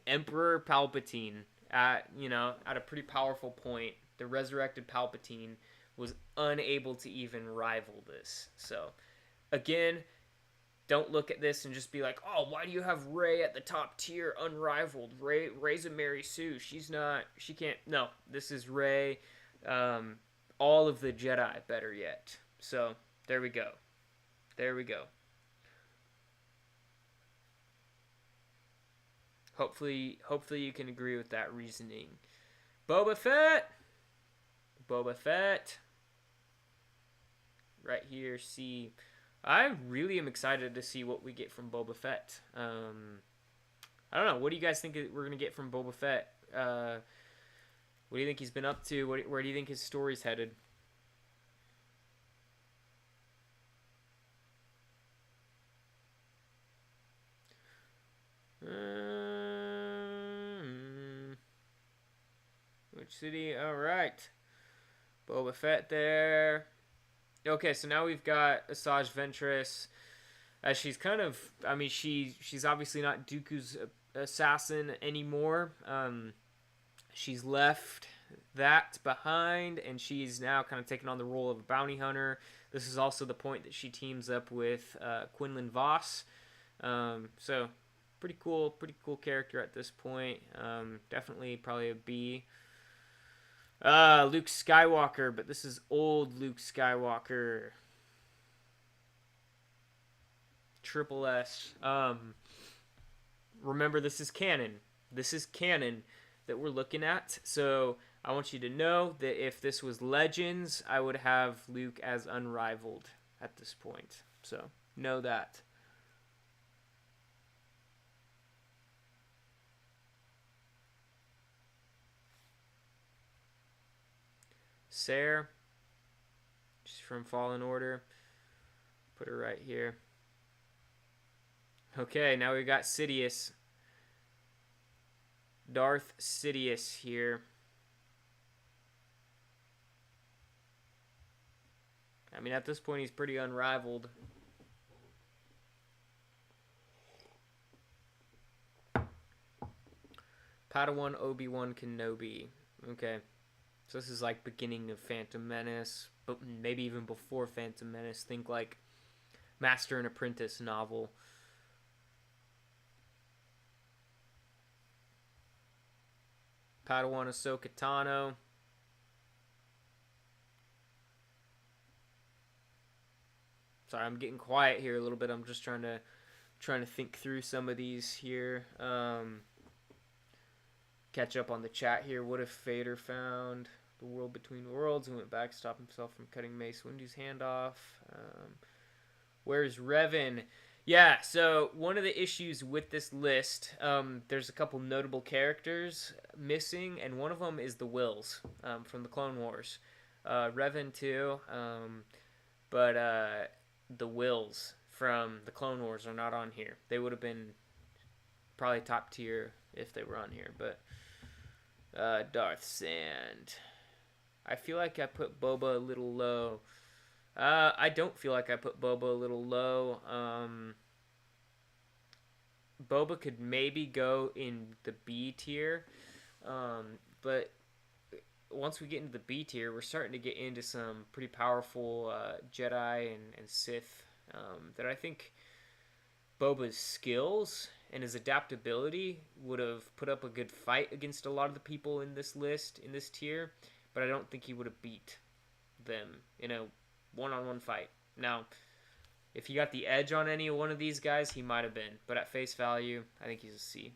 Emperor Palpatine at a pretty powerful point. The resurrected Palpatine was unable to even rival this. So again, don't look at this and just be like, "Oh, why do you have Rey at the top tier, unrivaled? Rey's a Mary Sue. She can't." No, this is Rey. All of the Jedi, better yet. So there we go. There we go. Hopefully you can agree with that reasoning. Boba Fett. Boba Fett. Right here, see. I really am excited to see what we get from Boba Fett. I don't know. What do you guys think we're going to get from Boba Fett? What do you think he's been up to? Where do you think his story's headed? Which city? All right. Boba Fett there. Okay, so now we've got Asajj Ventress. As she's kind of, I mean, she's obviously not Dooku's assassin anymore. She's left that behind, and she's now kind of taken on the role of a bounty hunter. This is also the point that she teams up with Quinlan Vos. So pretty cool character at this point. Definitely probably a B. Luke Skywalker, but this is old Luke Skywalker. Triple S. Remember, this is canon. This is canon that we're looking at. So I want you to know that if this was Legends, I would have Luke as unrivaled at this point. So know that. Sarah, she's from Fallen Order. Put her right here. Okay, now we've got Sidious. Darth Sidious here. I mean, at this point, he's pretty unrivaled. Padawan Obi-Wan Kenobi. Okay. So this is like beginning of Phantom Menace, but maybe even before Phantom Menace. Think like Master and Apprentice novel. Padawan Ahsoka Tano. Sorry, I'm getting quiet here a little bit. I'm just trying to think through some of these here. Catch up on the chat here. What if Vader found the world between worlds and went back to stop himself from cutting Mace Windu's hand off? Where's Revan? Yeah, so one of the issues with this list, there's a couple notable characters missing, and one of them is the Wills from the Clone Wars. Revan too, but the Wills from the Clone Wars are not on here. They would have been probably top tier if they were on here, but Darth Sand. I feel like I put Boba a little low. I don't feel like I put Boba a little low. Boba could maybe go in the B tier, but once we get into the B tier, we're starting to get into some pretty powerful Jedi and Sith that I think Boba's skills and his adaptability would have put up a good fight against a lot of the people in this list, in this tier, but I don't think he would have beat them in a one-on-one fight. Now, if he got the edge on any one of these guys, he might have been, but at face value, I think he's a C.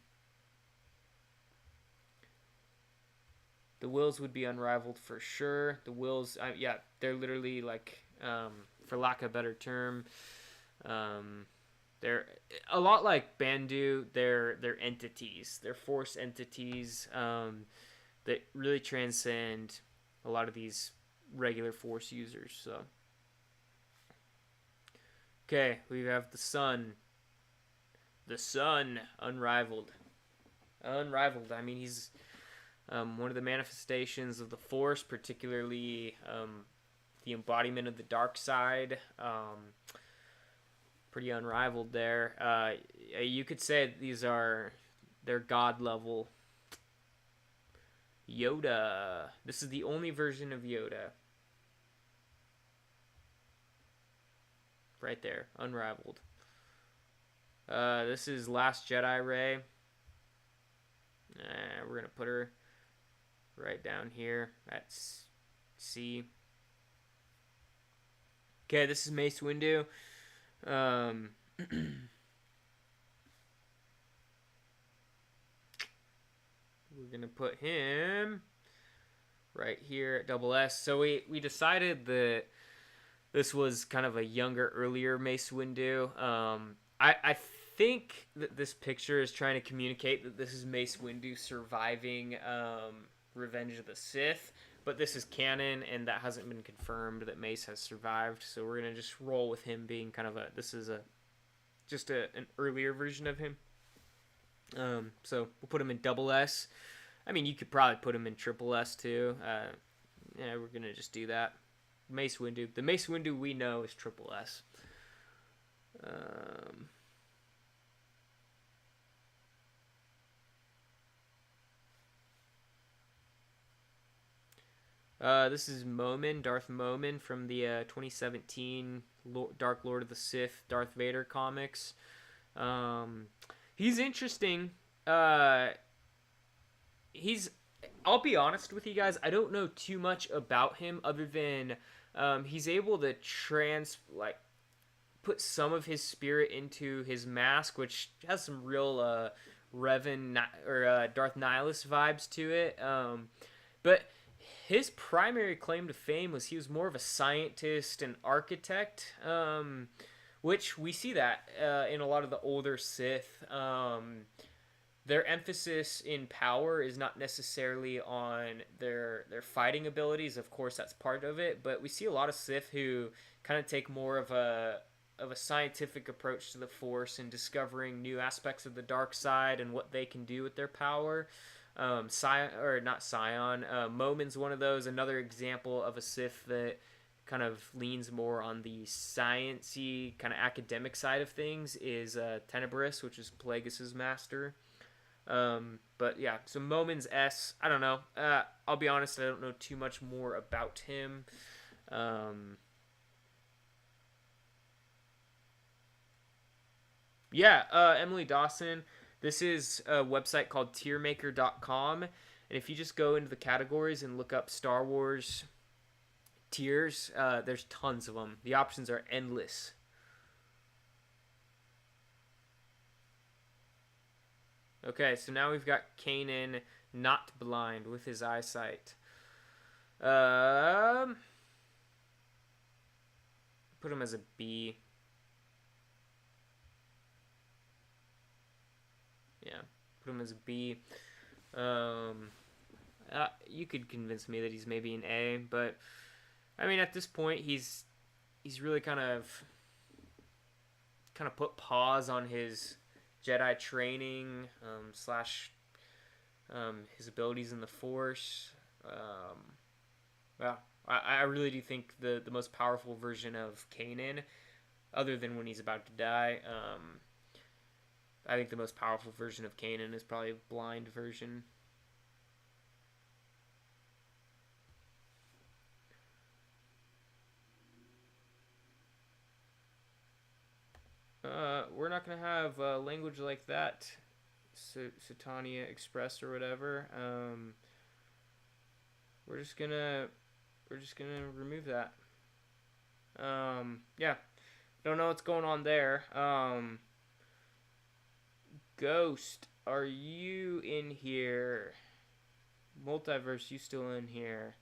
The Wills would be unrivaled for sure. The Wills, yeah, they're literally like, for lack of a better term, they're a lot like Bandu. They're entities. They're Force entities. that really transcend a lot of these regular Force users. So, okay, we have the Son. The Son, unrivaled. Unrivaled. I mean, he's one of the manifestations of the Force, particularly the embodiment of the dark side. Pretty unrivaled there. You could say they're God level. Yoda. This is the only version of Yoda. Right there, unrivaled. This is Last Jedi Ray. We're gonna put her right down here at C. Okay, this is Mace Windu. We're gonna put him right here at double S. So we decided that this was kind of a younger, earlier Mace Windu. I think that this picture is trying to communicate that this is Mace Windu surviving Revenge of the Sith, but this is canon, and that hasn't been confirmed that Mace has survived. So we're gonna just roll with him being kind of an earlier version of him. So we'll put him in double S. I mean, you could probably put him in triple S too. Yeah, we're gonna just do that. Mace Windu. The Mace Windu we know is triple S. This is Momin, Darth Momin from the 2017 Dark Lord of the Sith Darth Vader comics. He's interesting. I'll be honest with you guys, I don't know too much about him other than he's able to put some of his spirit into his mask, which has some real Revan or Darth Nihilus vibes to it. But his primary claim to fame was he was more of a scientist and architect, which we see that in a lot of the older Sith. Their emphasis in power is not necessarily on their fighting abilities. Of course, that's part of it, but we see a lot of Sith who kind of take more of a scientific approach to the Force and discovering new aspects of the dark side and what they can do with their power. Momin's one of those. Another example of a Sith that kind of leans more on the science-y, kind of academic side of things is Tenebrous, which is Plagueis' master. But yeah, so Momin's S. I don't know. I'll be honest, I don't know too much more about him. Emily Dawson. This is a website called tiermaker.com, and if you just go into the categories and look up Star Wars tiers, there's tons of them. The options are endless. Okay, so now we've got Kanan not blind with his eyesight. Put him as a B. Yeah, put him as a B. You could convince me that he's maybe an A, but I mean, at this point, he's really kind of put pause on his Jedi training slash his abilities in the Force. I really do think the most powerful version of Kanan, other than when he's about to die, I think the most powerful version of Kanan is probably a blind version. We're not gonna have language like that, Satania Express or whatever. We're just gonna remove that. Yeah, don't know what's going on there. Ghost, are you in here? Multiverse, you still in here?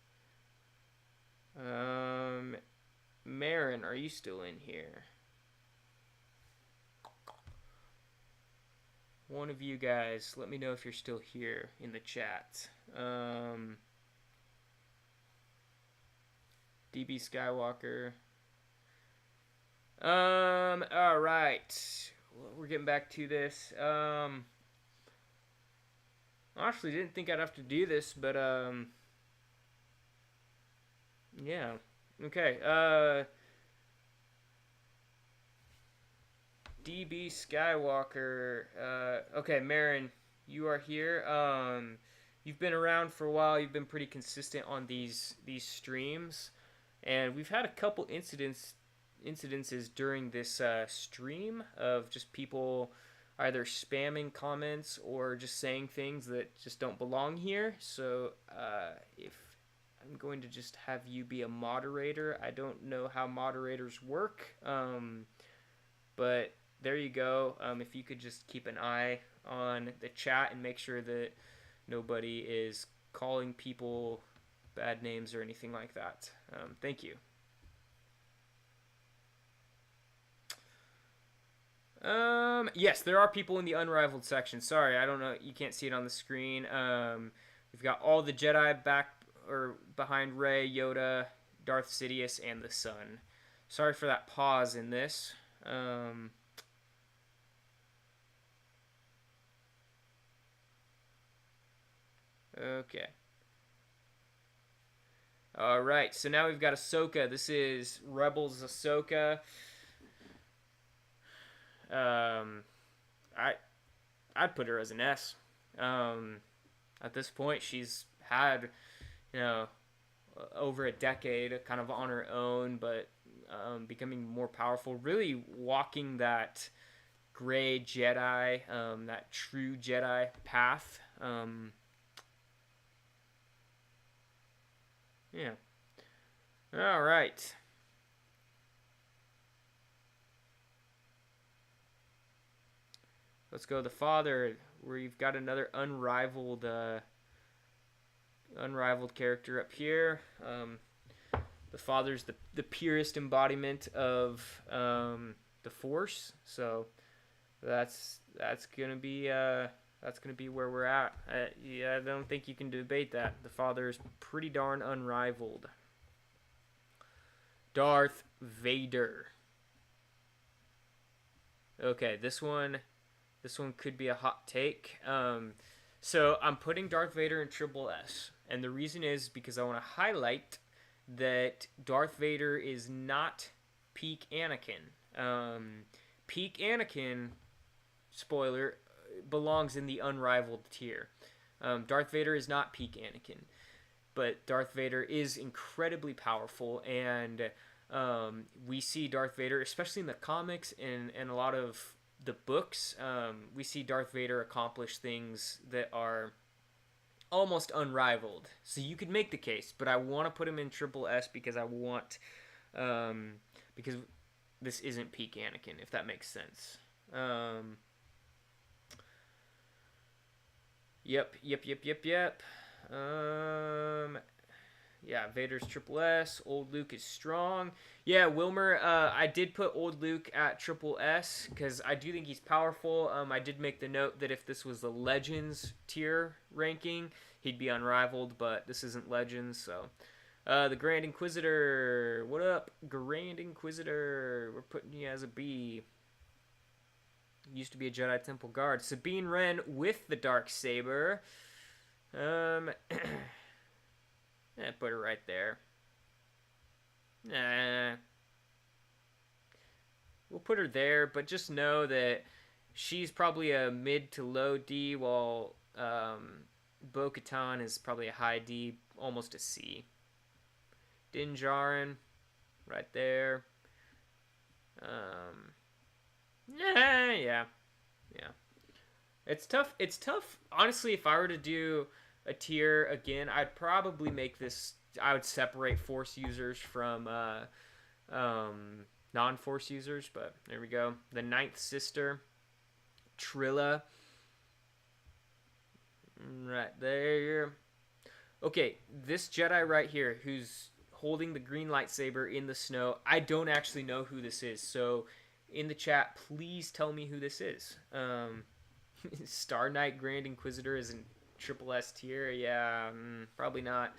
Marin, are you still in here? one of you guys, let me know if you're still here in the chat. DB Skywalker. All right. We're getting back to this. Honestly, didn't think I'd have to do this, but yeah. Okay. DB Skywalker. Okay, Marin, you are here. You've been around for a while. You've been pretty consistent on these streams, and we've had a couple incidences during this stream of just people either spamming comments or just saying things that just don't belong here. So if I'm going to just have you be a moderator. I don't know how moderators work, but there you go. If you could just keep an eye on the chat and make sure that nobody is calling people bad names or anything like that. Thank you. Yes, there are people in the unrivaled section. Sorry, I don't know. You can't see it on the screen. We've got all the Jedi back or behind Rey, Yoda, Darth Sidious, and the Sun. Sorry for that pause in this. Okay. Alright, so now we've got Ahsoka. This is Rebels Ahsoka. I'd put her as an S. At this point, she's had, over a decade kind of on her own, but becoming more powerful, really walking that gray Jedi, that true Jedi path. Yeah. All right. Let's go to the father, where you've got another unrivaled character up here. The father's the purest embodiment of the Force, so that's gonna be where we're at. I don't think you can debate that. The father is pretty darn unrivaled. Darth Vader. Okay, this one could be a hot take. So I'm putting Darth Vader in Triple S, and the reason is because I want to highlight that Darth Vader is not peak Anakin. Peak Anakin, spoiler, belongs in the unrivaled tier. Darth Vader is not peak Anakin, but Darth Vader is incredibly powerful, and we see Darth Vader, especially in the comics and a lot of the books, we see Darth Vader accomplish things that are almost unrivaled. So you could make the case, but I want to put him in Triple S because I want, because this isn't peak Anakin, if that makes sense. Yep. Yeah, Vader's Triple S. Old Luke is strong. Yeah, Wilmer, I did put Old Luke at Triple S because I do think he's powerful. I did make the note that if this was the Legends tier ranking, he'd be unrivaled, but this isn't Legends, so. The Grand Inquisitor. What up, Grand Inquisitor? We're putting you as a B. Used to be a Jedi Temple Guard. Sabine Wren with the Darksaber. Put her right there. We'll put her there, but just know that she's probably a mid to low D, while Bo-Katan is probably a high D, almost a C. Din Djarin, right there. Yeah. It's tough. Honestly, if I were to do a tier again, I'd probably make this. I would separate Force users from non-Force users, but there we go. The Ninth Sister, Trilla, right there. Okay, this Jedi right here, who's holding the green lightsaber in the snow. I don't actually know who this is, so in the chat, please tell me who this is. Star Knight Grand Inquisitor is in triple S tier. Yeah, probably not.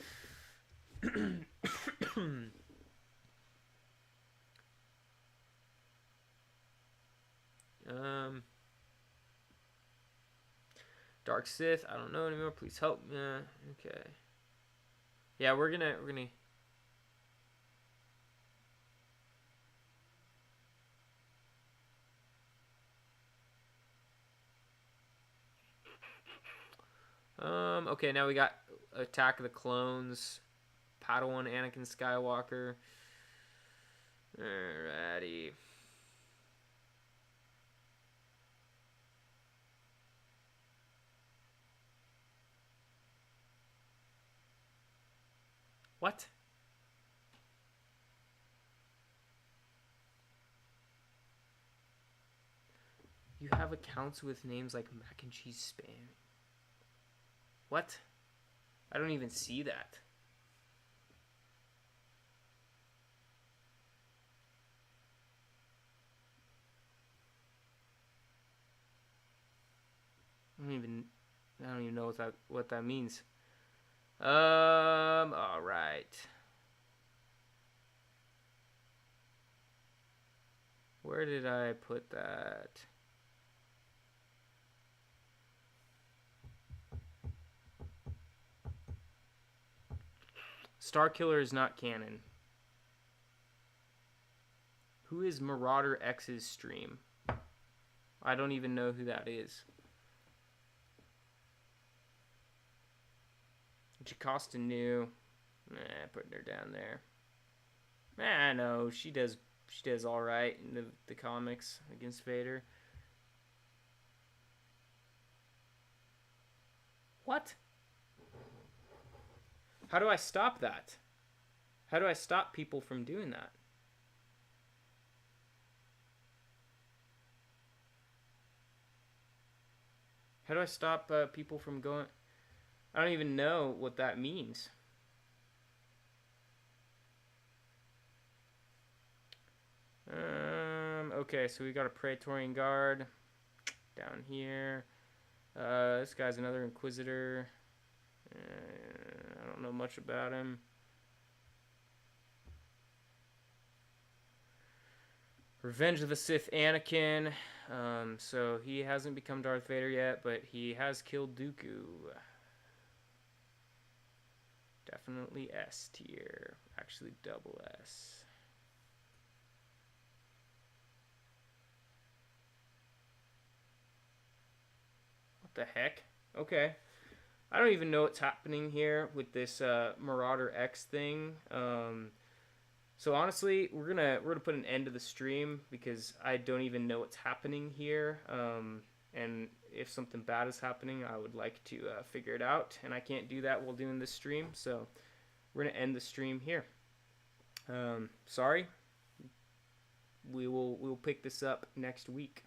Dark Sith. I don't know anymore. Please help me. Okay. Yeah, we're gonna. Okay, now we got Attack of the Clones, Padawan Anakin Skywalker. Alrighty. What? You have accounts with names like Mac and Cheese Spam. What? I don't even see that. I don't even know what that means. All right. Where did I put that? Starkiller is not canon. Who is Marauder X's stream? I don't even know who that is. Jocasta New. Putting her down there. No, she does all right in the comics against Vader. What? How do I stop that? How do I stop people from doing that? How do I stop people from going... I don't even know what that means. Okay, so we got a Praetorian Guard down here. This guy's another Inquisitor. I don't know much about him. Revenge of the Sith Anakin. So he hasn't become Darth Vader yet, but he has killed Dooku. Definitely S tier. Actually, double S. What the heck? Okay. I don't even know what's happening here with this Marauder X thing. So honestly, we're gonna put an end to the stream because I don't even know what's happening here. And if something bad is happening, I would like to figure it out, and I can't do that while doing this stream. So we're gonna end the stream here. Sorry. We will pick this up next week.